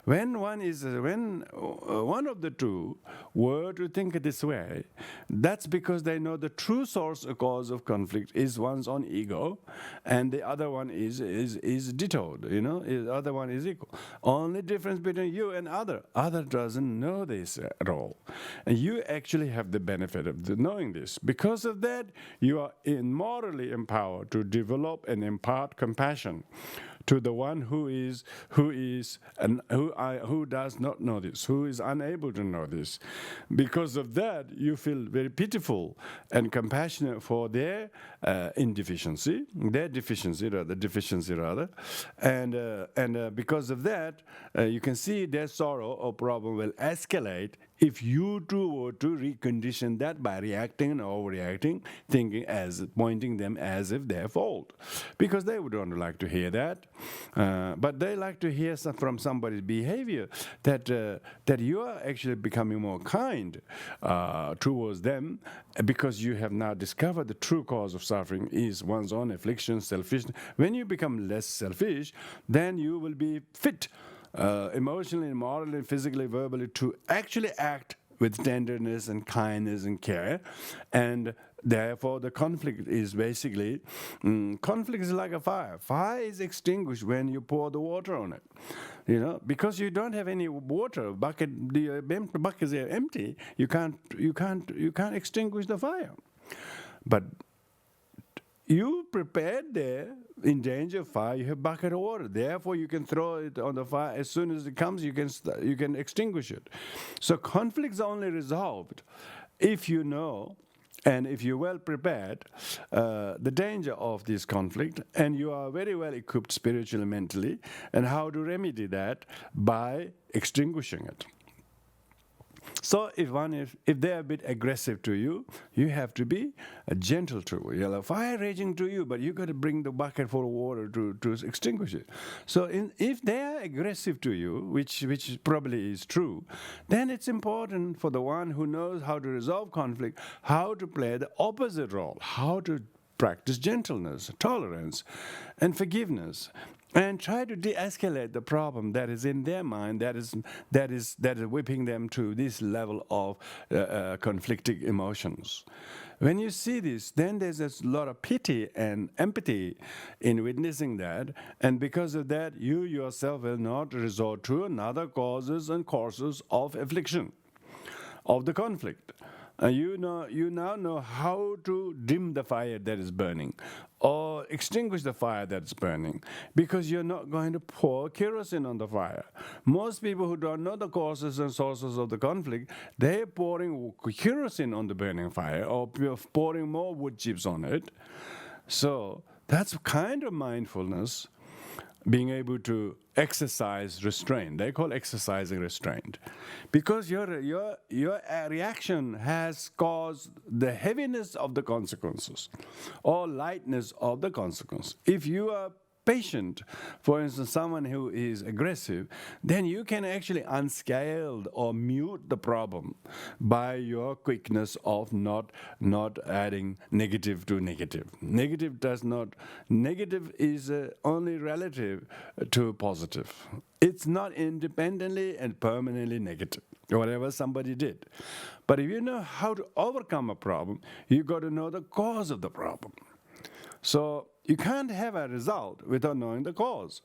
When one of the two were to think this way, that's because they know the true source or cause of conflict is one's own ego, and the other one is dittoed. The other one is equal. Only difference between you and other doesn't know this at all, and you actually have the benefit of knowing this. Because of that, you are morally empowered to to develop and impart compassion to the one who does not know this, who is unable to know this. Because of that, you feel very pitiful and compassionate for their deficiency rather, and because of that, you can see their sorrow or problem will escalate if you too were to recondition that by reacting and overreacting, pointing them as if their fault, because they would not like to hear that, but they like to hear from somebody's behavior that you are actually becoming more kind towards them, because you have now discovered the true cause of suffering is one's own affliction, selfishness. When you become less selfish, then you will be fit emotionally, morally, physically, verbally, to actually act with tenderness and kindness and care. And therefore the conflict is basically, conflict is like a fire. Fire is extinguished when you pour the water on it. Because you don't have any water, the buckets are empty, you can't extinguish the fire. But you prepared there in danger of fire, you have a bucket of water. Therefore, you can throw it on the fire. As soon as it comes, you can extinguish it. So conflicts are only resolved if you know and if you're well prepared the danger of this conflict, and you are very well equipped spiritually, mentally, and how to remedy that by extinguishing it. So if they are a bit aggressive to you, you have to be gentle to fire raging to you, but you got to bring the bucket full of water to extinguish it. So if they are aggressive to you, which probably is true, then it's important for the one who knows how to resolve conflict, how to play the opposite role, how to practice gentleness, tolerance, and forgiveness, and try to de-escalate the problem that is in their mind, that is whipping them to this level of conflicting emotions. When you see this, then there's a lot of pity and empathy in witnessing that, and because of that, you yourself will not resort to another causes and courses of affliction, of the conflict. You now know how to dim the fire that is burning or extinguish the fire that's burning, because you're not going to pour kerosene on the fire. Most people who don't know the causes and sources of the conflict, they're pouring kerosene on the burning fire or pouring more wood chips on it. So that's kind of mindfulness, being able to exercise restraint. They call exercising restraint, because your reaction has caused the heaviness of the consequences or lightness of the consequence. If you are patient, for instance, someone who is aggressive, then you can actually unscale or mute the problem by your quickness of not adding negative to negative. Negative is only relative to positive. It's not independently and permanently negative, whatever somebody did. But if you know how to overcome a problem, you got to know the cause of the problem. So you can't have a result without knowing the cause.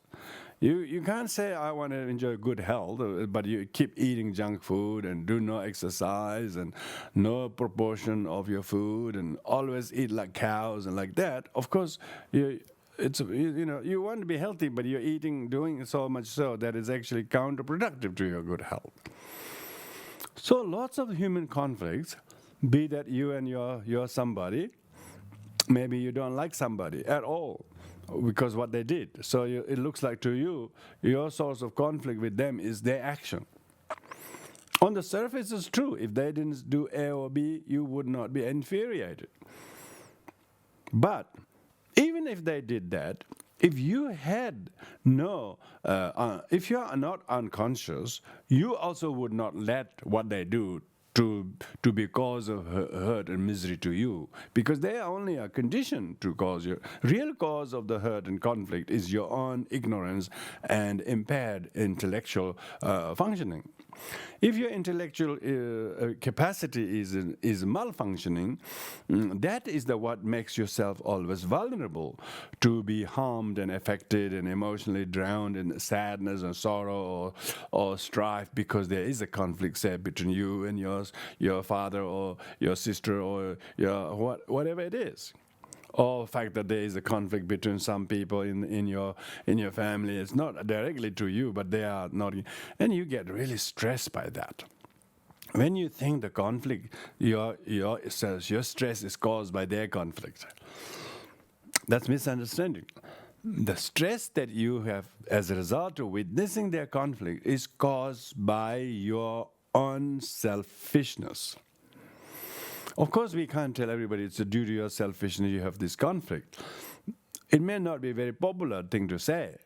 You can't say, I want to enjoy good health, but you keep eating junk food and do no exercise and no proportion of your food and always eat like cows and like that. Of course, you want to be healthy, but you're doing so much so that it's actually counterproductive to your good health. So lots of human conflicts, be that you and your somebody. Maybe you don't like somebody at all because what they did. So it looks like to you, your source of conflict with them is their action. On the surface, it's true. If they didn't do A or B, you would not be infuriated. But even if they did that, if you if you are not unconscious, you also would not let what they do to be cause of hurt and misery to you, because they are only a condition to cause you. Real cause of the hurt and conflict is your own ignorance and impaired intellectual functioning. If your intellectual capacity is malfunctioning, that is what makes yourself always vulnerable to be harmed and affected and emotionally drowned in sadness and sorrow or strife, because there is a conflict, say, between you and your father or your sister or whatever it is. or the fact that there is a conflict between some people in your family. It's not directly to you, but they are not, and you get really stressed by that. When you think the conflict, your stress is caused by their conflict, that's misunderstanding. The stress that you have as a result of witnessing their conflict is caused by your own selfishness. Of course, we can't tell everybody it's due to your selfishness you have this conflict. It may not be a very popular thing to say,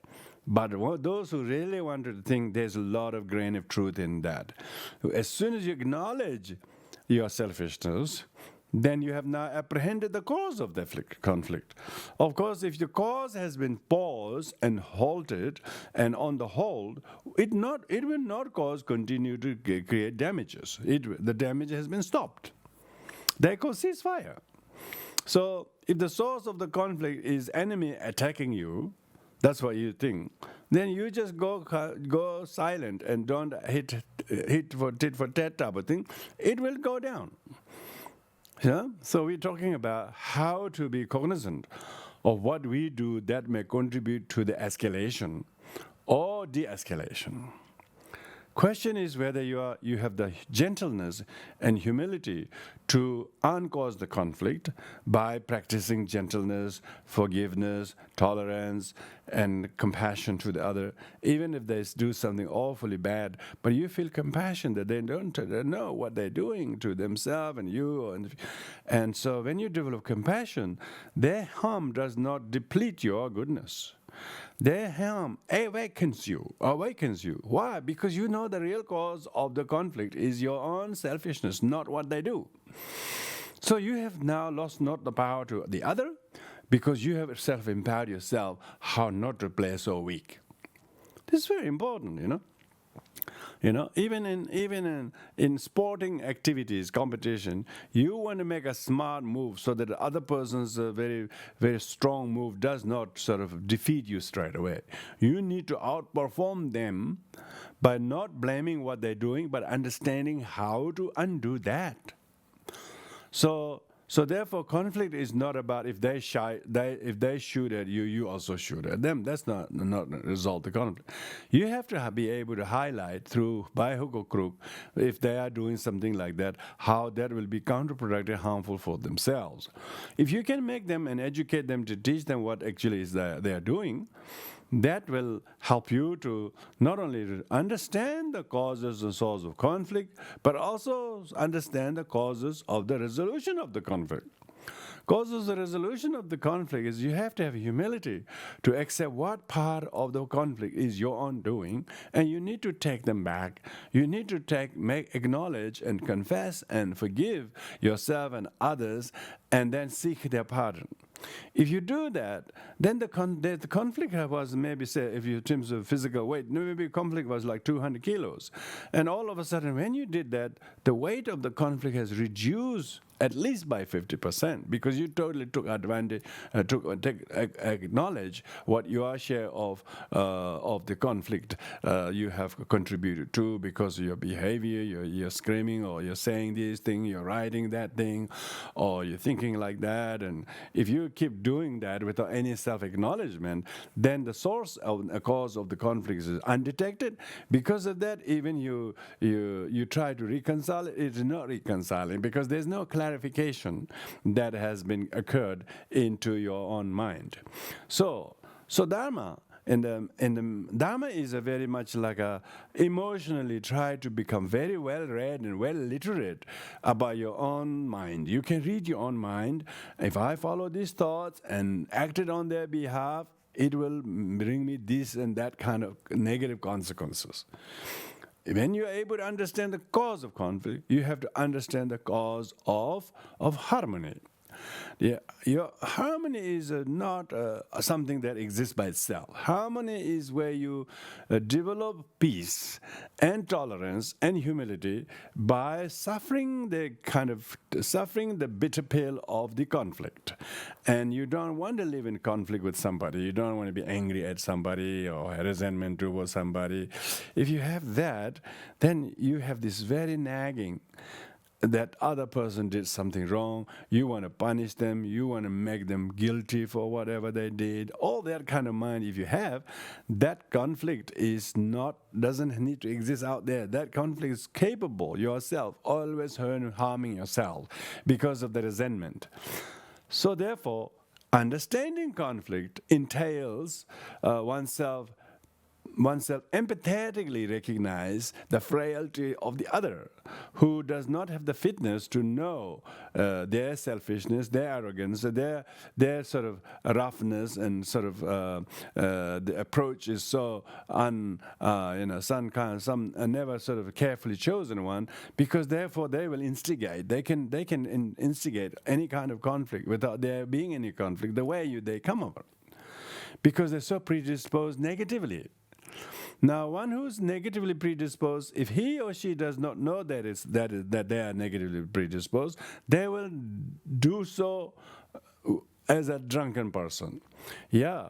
but those who really want to think, there's a lot of grain of truth in that. As soon as you acknowledge your selfishness, then you have now apprehended the cause of the conflict. Of course, if the cause has been paused and halted and on the hold, it will not continue to create damages. The damage has been stopped. They call ceasefire. So if the source of the conflict is enemy attacking you, that's what you think, then you just go silent and don't hit for tit for tat type of thing. It will go down. Yeah? So we're talking about how to be cognizant of what we do that may contribute to the escalation or de-escalation. Question is whether you have the gentleness and humility to uncause the conflict by practicing gentleness, forgiveness, tolerance, and compassion to the other, even if they do something awfully bad. But you feel compassion that they don't know what they're doing to themselves and you. And so when you develop compassion, their harm does not deplete your goodness. Their harm awakens you. Why? Because you know the real cause of the conflict is your own selfishness, not what they do. So you have now lost not the power to the other, because you have self-empowered yourself how not to play so weak. This is very important, even in sporting activities, competition, you want to make a smart move so that the other person's very, very strong move does not sort of defeat you straight away. You need to outperform them by not blaming what they're doing, but understanding how to undo that. So therefore, conflict is not about if they shoot at you, you also shoot at them. That's not resolve the conflict. You have to be able to highlight by hook or crook, if they are doing something like that, how that will be counterproductive, harmful for themselves. If you can make them and educate them to teach them what actually is they are doing, that will help you to not only understand the causes and source of conflict, but also understand the causes of the resolution of the conflict. Causes the resolution of the conflict is you have to have humility to accept what part of the conflict is your own doing, and you need to take them back. You need to acknowledge and confess and forgive yourself and others, and then seek their pardon. If you do that, then the conflict was maybe, say, if you in terms of physical weight, maybe conflict was like 200 kilos. And all of a sudden, when you did that, the weight of the conflict has reduced at least by 50%, because you totally took advantage, acknowledge what your share of the conflict you have contributed to because of your behavior. You're screaming, or you're saying this thing, you're writing that thing, or you're thinking like that. And if you keep doing that without any self-acknowledgement, then the source of a cause of the conflict is undetected. Because of that, even you try to reconcile it, it's not reconciling, because there's no clarification that has been occurred into your own mind. So Dharma, and the Dharma is a very much like a emotionally try to become very well read and well literate about your own mind. You can read your own mind. If I follow these thoughts and acted on their behalf, it will bring me this and that kind of negative consequences. When you're able to understand the cause of conflict, you have to understand the cause of harmony. Yeah, your harmony is not something that exists by itself. Harmony is where you develop peace and tolerance and humility by suffering the bitter pill of the conflict. And you don't want to live in conflict with somebody. You don't want to be angry at somebody or have resentment towards somebody. If you have that, then you have this very nagging that other person did something wrong, you want to punish them, you want to make them guilty for whatever they did, all that kind of mind if you have, that conflict doesn't need to exist out there. That conflict is capable yourself, always harming yourself because of the resentment. So therefore, understanding conflict entails oneself empathetically recognize the frailty of the other, who does not have the fitness to know their selfishness, their arrogance, their sort of roughness, and sort of the approach is so never sort of carefully chosen one, because therefore they will instigate. They can instigate any kind of conflict without there being any conflict. The way they come over, because they're so predisposed negatively. Now, one who's negatively predisposed, if he or she does not know that they are negatively predisposed, they will do so as a drunken person. Yeah,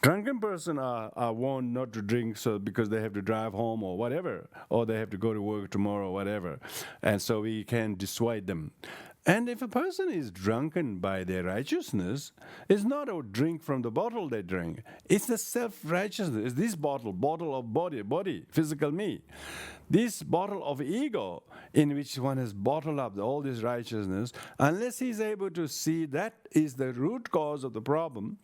drunken person are warned not to drink because they have to drive home or whatever, or they have to go to work tomorrow or whatever, and so we can dissuade them. And if a person is drunken by their righteousness, it's not a drink from the bottle they drink. It's the self-righteousness. It's this bottle of body, physical me. This bottle of ego in which one has bottled up all this righteousness, unless he's able to see that is the root cause of the problem,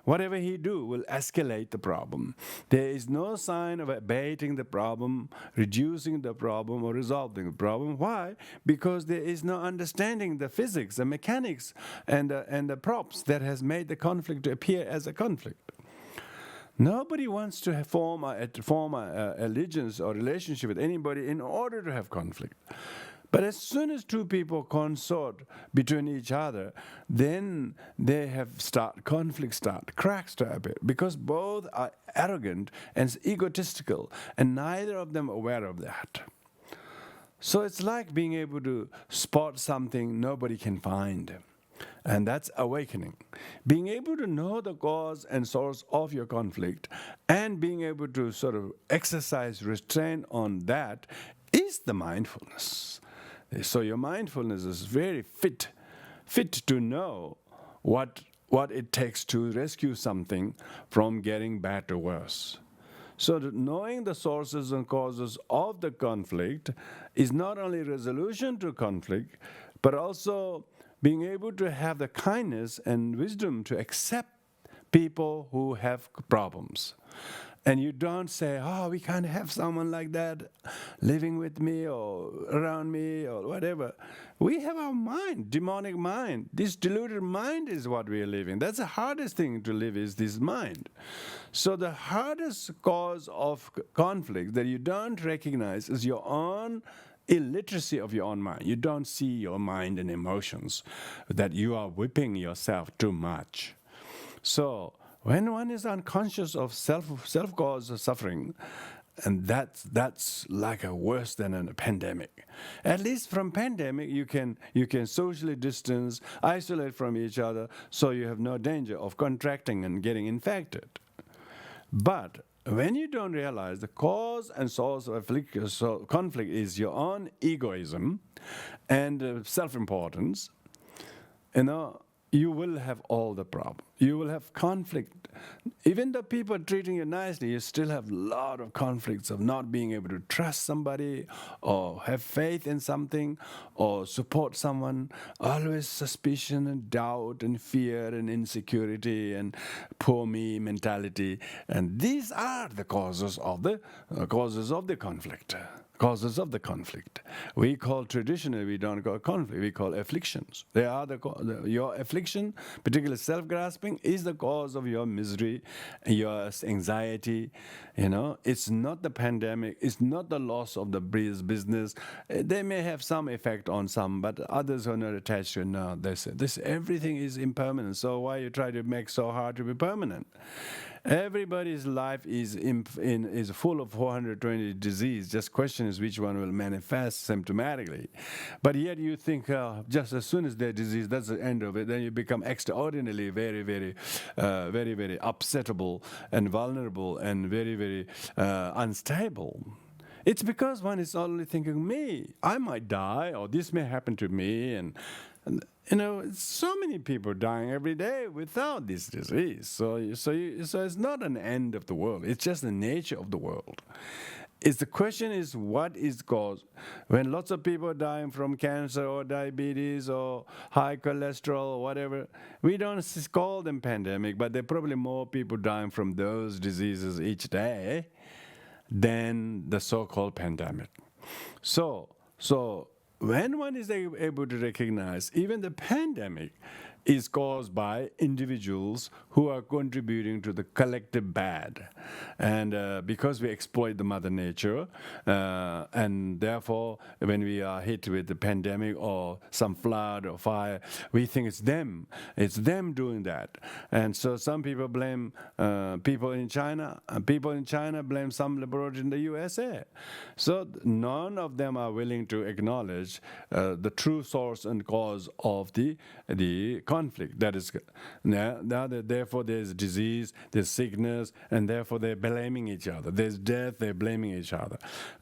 whatever he do will escalate the problem. There is no sign of abating the problem, reducing the problem, or resolving the problem. Why? Because there is no understanding the physics, the mechanics, and the props that has made the conflict to appear as a conflict. Nobody wants to form a allegiance or relationship with anybody in order to have conflict. But as soon as two people consort between each other, then conflict cracks start a bit, because both are arrogant and egotistical, and neither of them aware of that. So it's like being able to spot something nobody can find. And that's awakening. Being able to know the cause and source of your conflict and being able to sort of exercise restraint on that is the mindfulness. So your mindfulness is very fit to know what it takes to rescue something from getting bad or worse. So knowing the sources and causes of the conflict is not only resolution to conflict, but also being able to have the kindness and wisdom to accept people who have problems. And you don't say, we can't have someone like that living with me or around me or whatever. We have our mind, demonic mind. This deluded mind is what we are living. That's the hardest thing to live, is this mind. So the hardest cause of conflict that you don't recognize is your own illiteracy of your own mind. You don't see your mind and emotions, that you are whipping yourself too much. So when one is unconscious of self-caused suffering, and that's like a worse than a pandemic. At least from pandemic, you can socially distance, isolate from each other, so you have no danger of contracting and getting infected. But when you don't realize the cause and source of conflict is your own egoism and self-importance, you will have all the problem. You will have conflict. Even the people treating you nicely, you still have a lot of conflicts of not being able to trust somebody or have faith in something or support someone. Always suspicion and doubt and fear and insecurity and poor me mentality. And these are the causes of the conflict. Causes of the conflict. We call traditionally, we don't call conflict, we call afflictions. They are your affliction, particularly self-grasping, is the cause of your misery, your anxiety. It's not the pandemic, it's not the loss of the business. They may have some effect on some, but others are not attached to. No, this everything is impermanent. So why you try to make so hard to be permanent? Everybody's life is full of 420 disease. Just question is which one will manifest symptomatically. But yet you think just as soon as there's disease, that's the end of it. Then you become extraordinarily very, very, very, very upsettable and vulnerable and very, very unstable. It's because one is only thinking, me, I might die, or this may happen to me, and so many people dying every day without this disease. So it's not an end of the world. It's just the nature of the world. The question is, what is cause? When lots of people are dying from cancer or diabetes or high cholesterol or whatever, we don't call them pandemic, but there are probably more people dying from those diseases each day than the so-called pandemic. So when one is able to recognize even the pandemic is caused by individuals who are contributing to the collective bad. And because we exploit the mother nature, and therefore when we are hit with the pandemic or some flood or fire, we think it's them doing that. And so some people blame people in China, and people in China blame some laboratory in the USA. So none of them are willing to acknowledge the true source and cause of the conflict. That is, therefore there's disease, there's sickness, and therefore they're blaming each other. There's death, they're blaming each other.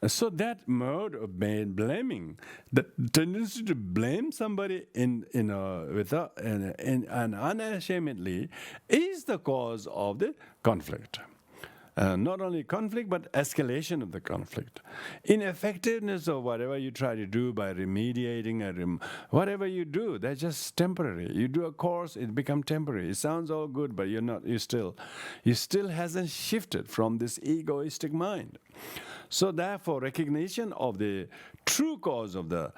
So that mode of blaming, the tendency to blame somebody unashamedly, is the cause of the conflict. Not only conflict, but escalation of the conflict. Ineffectiveness of whatever you try to do by remediating, whatever you do, that's just temporary. You do a course, it becomes temporary. It sounds all good, but you still hasn't shifted from this egoistic mind. So therefore, recognition of the true cause of the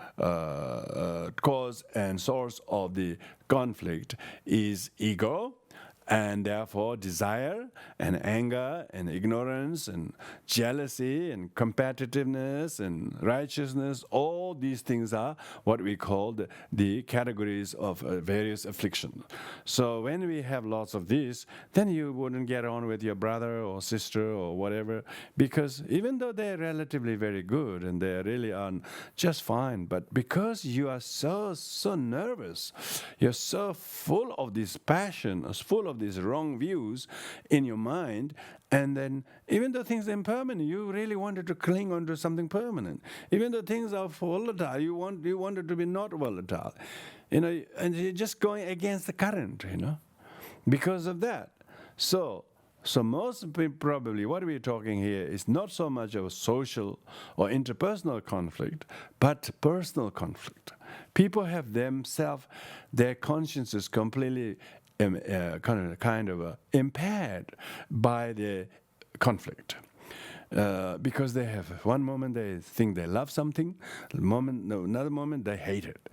cause and source of the conflict is ego, and therefore desire and anger and ignorance and jealousy and competitiveness and righteousness, all these things are what we call the categories of various afflictions. So when we have lots of these, then you wouldn't get on with your brother or sister or whatever, because even though they're relatively very good and they really are just fine, but because you are so nervous, you're so full of this passion, full of these wrong views in your mind, and then even though things are impermanent, you really wanted to cling onto something permanent. Even though things are volatile, you wanted to be not volatile, and you're just going against the current, because of that. So most probably what we're talking here is not so much of a social or interpersonal conflict, but personal conflict. People have themselves, their consciences completely impaired by the conflict. Because they have one moment they think they love something, another moment they hate it.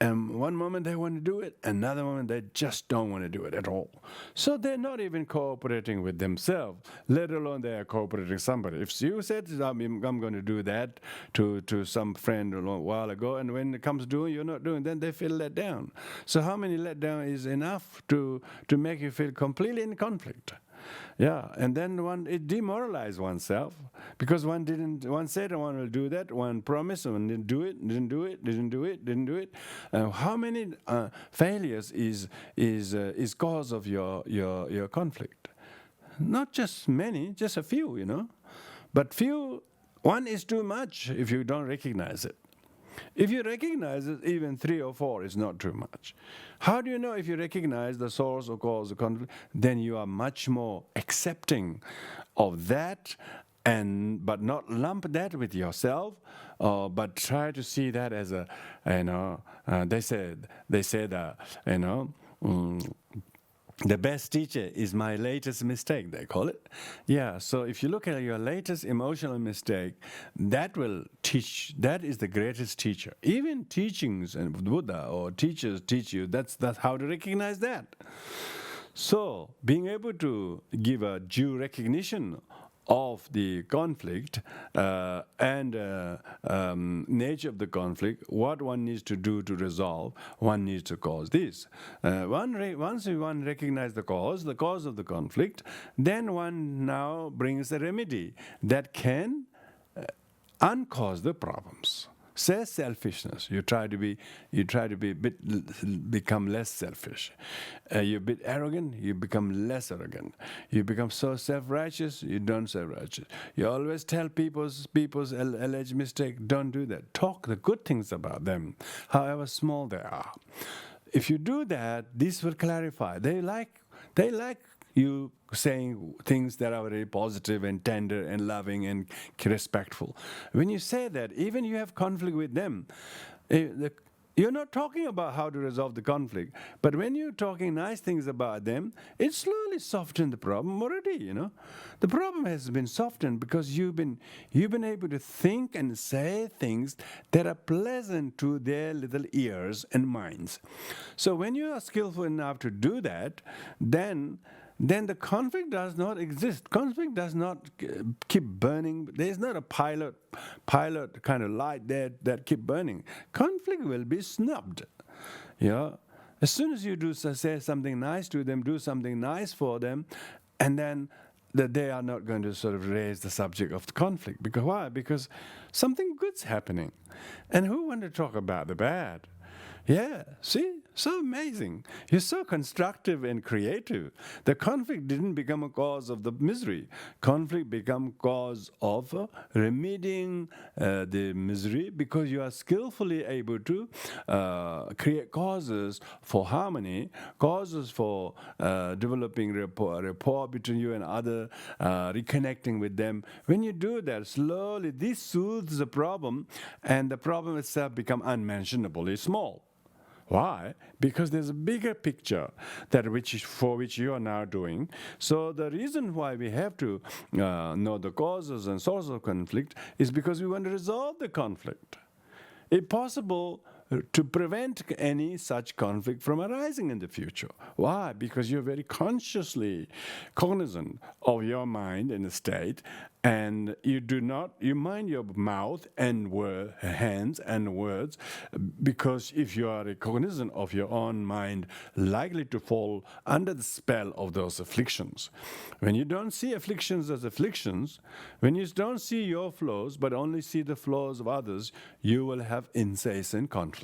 And one moment they want to do it, another moment they just don't want to do it at all. So they're not even cooperating with themselves, let alone they are cooperating with somebody. If you said, I'm going to do that to some friend a while ago, and when it comes doing, you're not doing, then they feel let down. So how many let down is enough to make you feel completely in conflict? Yeah, and then it demoralized oneself, because one said one will do that, one promised, one didn't do it. How many failures is cause of your conflict? Not just many, just a few, But one is too much if you don't recognize it. If you recognize it, even 3 or 4 is not too much. How do you know if you recognize the source or cause of conflict? Then you are much more accepting of that, but not lump that with yourself, but try to see that as they said, the best teacher is my latest mistake, they call it. Yeah, so if you look at your latest emotional mistake, that is the greatest teacher. Even teachings and Buddha or teachers teach you that's how to recognize that. So being able to give a due recognition of the conflict and nature of the conflict, what one needs to do to resolve, one needs to cause this. Once one recognizes the cause of the conflict, then one now brings a remedy that can uncause the problems. say selfishness. You try to be become less selfish. You're a bit arrogant, you become less arrogant. You become so self-righteous, you don't self-righteous. You always tell people's alleged mistake, don't do that. Talk the good things about them, however small they are. If you do that, this will clarify. They like you saying things that are very positive and tender and loving and respectful. When you say that, even you have conflict with them, you're not talking about how to resolve the conflict. But when you're talking nice things about them, it slowly softens the problem already, The problem has been softened because you've been able to think and say things that are pleasant to their little ears and minds. So when you are skillful enough to do that, then the conflict does not exist. Conflict does not keep burning. There is not a pilot kind of light there that keep burning. Conflict will be snubbed. As soon as you say something nice to them, do something nice for them, and then that they are not going to sort of raise the subject of the conflict. Because why? Because something good's happening. And who want to talk about the bad? Yeah, see? So amazing. You're so constructive and creative. The conflict didn't become a cause of the misery. Conflict became cause of remedying the misery because you are skillfully able to create causes for harmony, causes for developing rapport between you and other, reconnecting with them. When you do that, slowly this soothes the problem and the problem itself becomes unmentionably small. Why? Because there's a bigger picture for which you are now doing. So the reason why we have to know the causes and sources of conflict is because we want to resolve the conflict. If possible, to prevent any such conflict from arising in the future. Why? Because you're very consciously cognizant of your mind and state, and you mind your mouth and hands and words, because if you are cognizant of your own mind, likely to fall under the spell of those afflictions. When you don't see afflictions as afflictions, when you don't see your flaws but only see the flaws of others, you will have incessant conflict.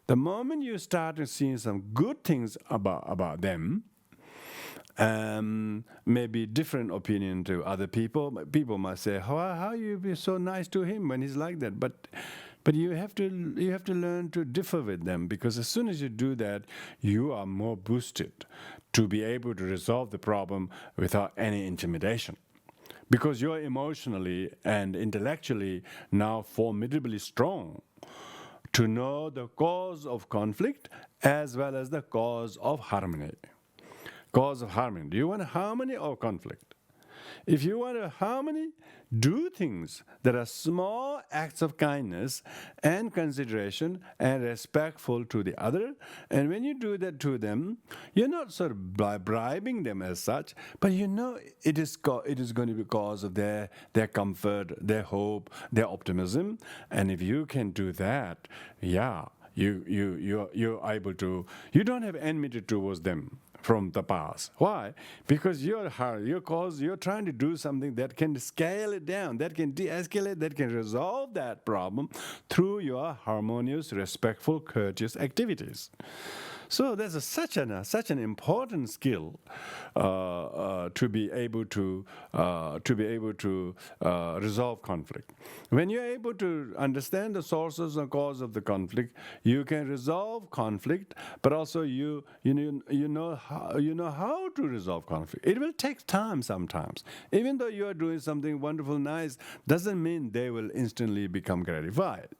The moment you start to see some good things about them, maybe different opinion to other people. People might say, "How you be so nice to him when he's like that?" But you have to learn to differ with them, because as soon as you do that, you are more boosted to be able to resolve the problem without any intimidation. Because you're emotionally and intellectually now formidably strong to know the cause of conflict as well as the cause of harmony. Cause of harmony. Do you want harmony or conflict? If you want a harmony, do things that are small acts of kindness and consideration and respectful to the other. And when you do that to them, you're not sort of bribing them as such, but it is going to be cause of their comfort, their hope, their optimism. And if you can do that, you're able to. You don't have enmity towards them from the past. Why? Because you're trying to do something that can scale it down, that can de-escalate, that can resolve that problem through your harmonious, respectful, courteous activities. So there's such an important skill to be able to resolve conflict. When you're able to understand the sources and cause of the conflict, you can resolve conflict, but also you know how to resolve conflict. It will take time sometimes. Even though you are doing something wonderful, nice, doesn't mean they will instantly become gratified.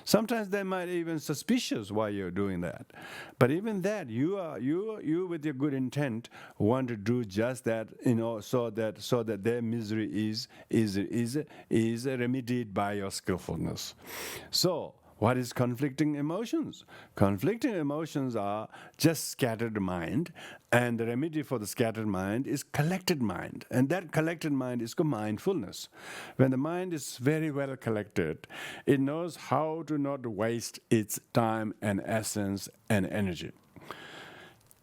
Sometimes they might even suspicious why you're doing that. But even that, you with your good intent want to do just that, so that their misery is remedied by your skillfulness. So, what is conflicting emotions? Conflicting emotions are just scattered mind, and the remedy for the scattered mind is collected mind, and that collected mind is called mindfulness. When the mind is very well collected, it knows how to not waste its time and essence and energy.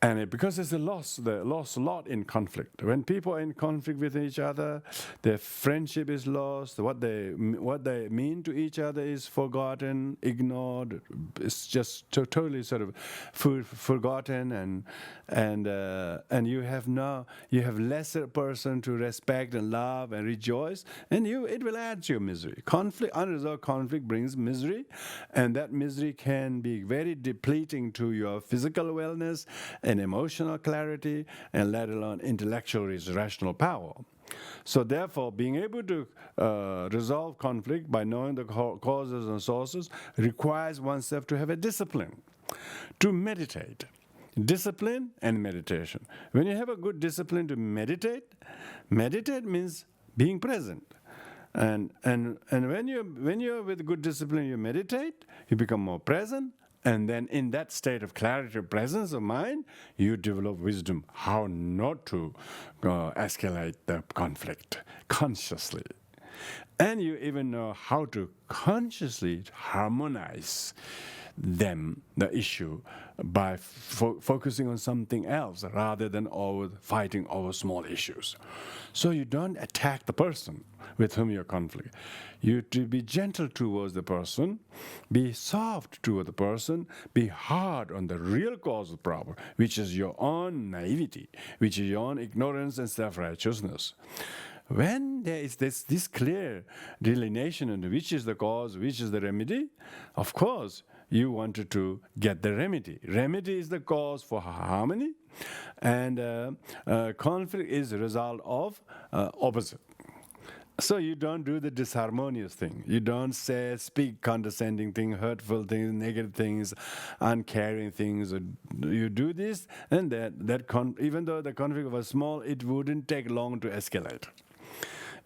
Because there's a loss a lot in conflict. When people are in conflict with each other, their friendship is lost. What they mean to each other is forgotten, ignored. It's just totally sort of forgotten, and you have lesser person to respect and love and rejoice, and it will add to your misery. Unresolved conflict brings misery, and that misery can be very depleting to your physical wellness and emotional clarity, and let alone intellectual rational power. So therefore, being able to resolve conflict by knowing the causes and sources requires oneself to have a discipline, to meditate. Discipline and meditation. When you have a good discipline to meditate means being present. And when you're with good discipline, you meditate, you become more present, and then in that state of clarity, presence of mind, you develop wisdom how not to escalate the conflict consciously. And you even know how to consciously harmonize the issue, by focusing on something else rather than fighting over small issues. So you don't attack the person with whom you're conflict. You to be gentle towards the person, be soft toward the person, be hard on the real cause of the problem, which is your own naivety, which is your own ignorance and self-righteousness. When there is this clear delineation on which is the cause, which is the remedy, of course, you wanted to get the remedy. Remedy is the cause for harmony, and conflict is the result of opposite. So you don't do the disharmonious thing. You don't speak condescending things, hurtful things, negative things, uncaring things. You do this, and even though the conflict was small, it wouldn't take long to escalate.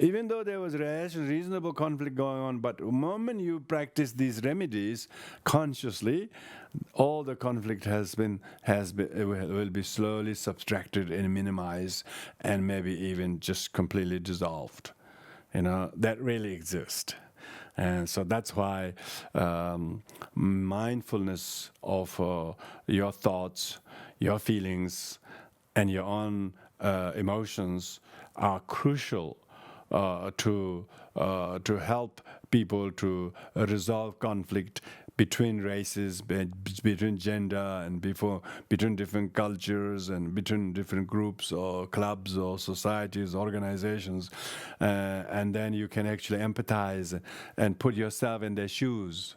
Even though there was reasonable conflict going on, but the moment you practice these remedies consciously, all the conflict will be slowly subtracted and minimized, and maybe even just completely dissolved. That really exists. And so that's why mindfulness of your thoughts, your feelings, and your own emotions are crucial to help people to resolve conflict between races, between gender, and between different cultures, and between different groups or clubs or societies, organizations, and then you can actually empathize and put yourself in their shoes.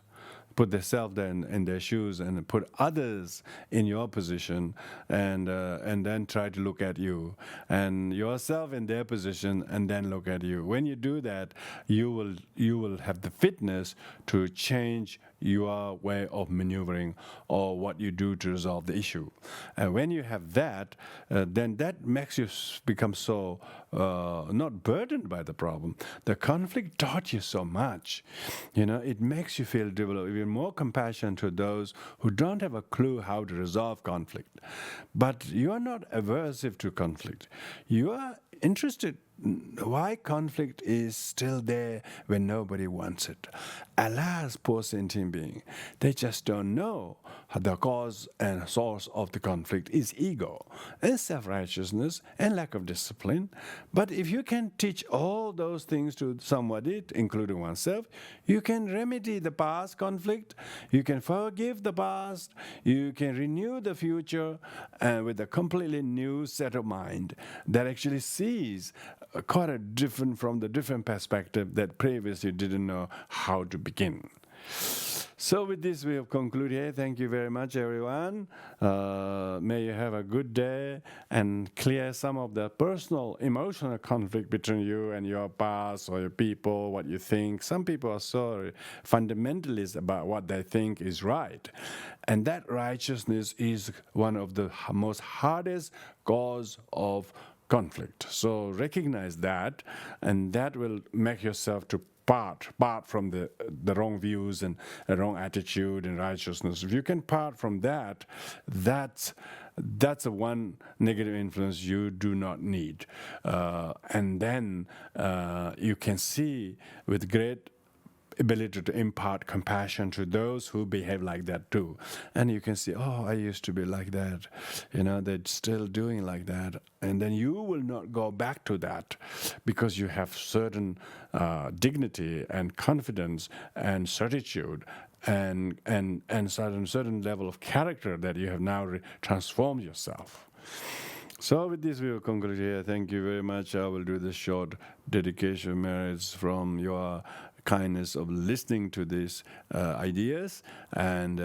Put themselves in their shoes and put others in your position, and then try to look at you, and yourself in their position, and then look at you. When you do that, you will have the fitness to change your way of maneuvering or what you do to resolve the issue. And when you have that, then that makes you become so not burdened by the problem. The conflict taught you so much. It makes you develop even more compassion to those who don't have a clue how to resolve conflict. But you are not aversive to conflict. You are interested why conflict is still there when nobody wants it. Alas, poor sentient being, they just don't know the cause and source of the conflict is ego and self-righteousness and lack of discipline. But if you can teach all those things to somebody, including oneself, you can remedy the past conflict, you can forgive the past, you can renew the future with a completely new set of mind that actually sees quite a different perspective that previously didn't know how to begin. So with this, we have concluded here. Thank you very much, everyone. May you have a good day and clear some of the personal, emotional conflict between you and your past or your people, what you think. Some people are so fundamentalist about what they think is right. And that righteousness is one of the most hardest cause of conflict. So recognize that, and that will make yourself to part from the wrong views and the wrong attitude and righteousness. If you can part from that, that's a one negative influence you do not need. And then you can see with great ability to impart compassion to those who behave like that too. And you can see, oh, I used to be like that. They're still doing like that. And then you will not go back to that because you have certain dignity and confidence and certitude and certain level of character that you have now transformed yourself. So with this we will conclude here. Thank you very much. I will do this short dedication merits from your kindness of listening to these ideas, and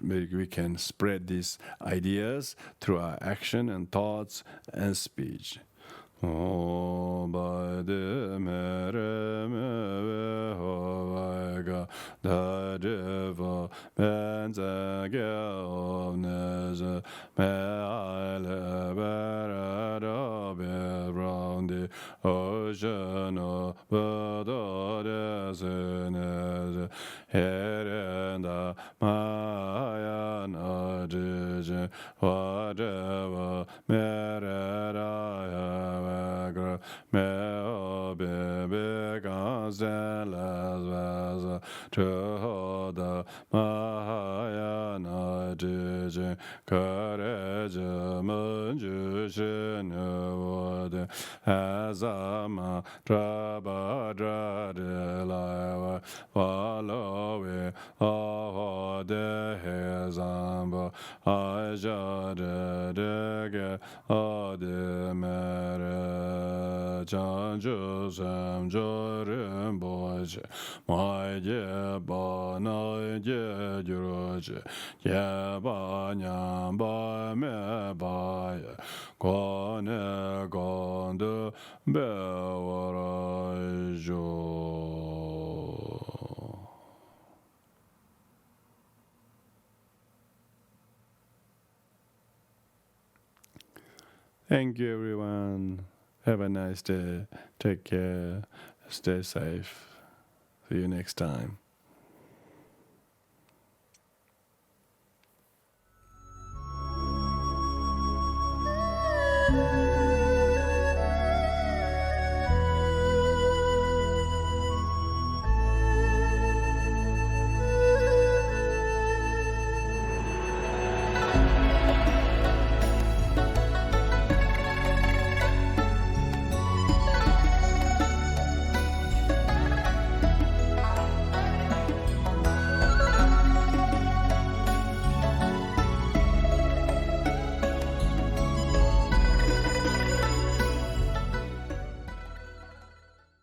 maybe we can spread these ideas through our action and thoughts and speech. Oh, by the mere hovaga da deva benzaga ovnez me ale berada around the ocean of Buddha desenez herenda maya nadije whatever merada me be constelas vas to the mahayana dije courage manjushin would as a ma trabadra de la follow it oh de hezamba ajade de oh de Chanju Sam Jorim Boje, my dear Bana Juroje, Yabanya by me by Gone Gonde Bewarajo. Thank you, everyone. Have a nice day. Take care. Stay safe. See you next time.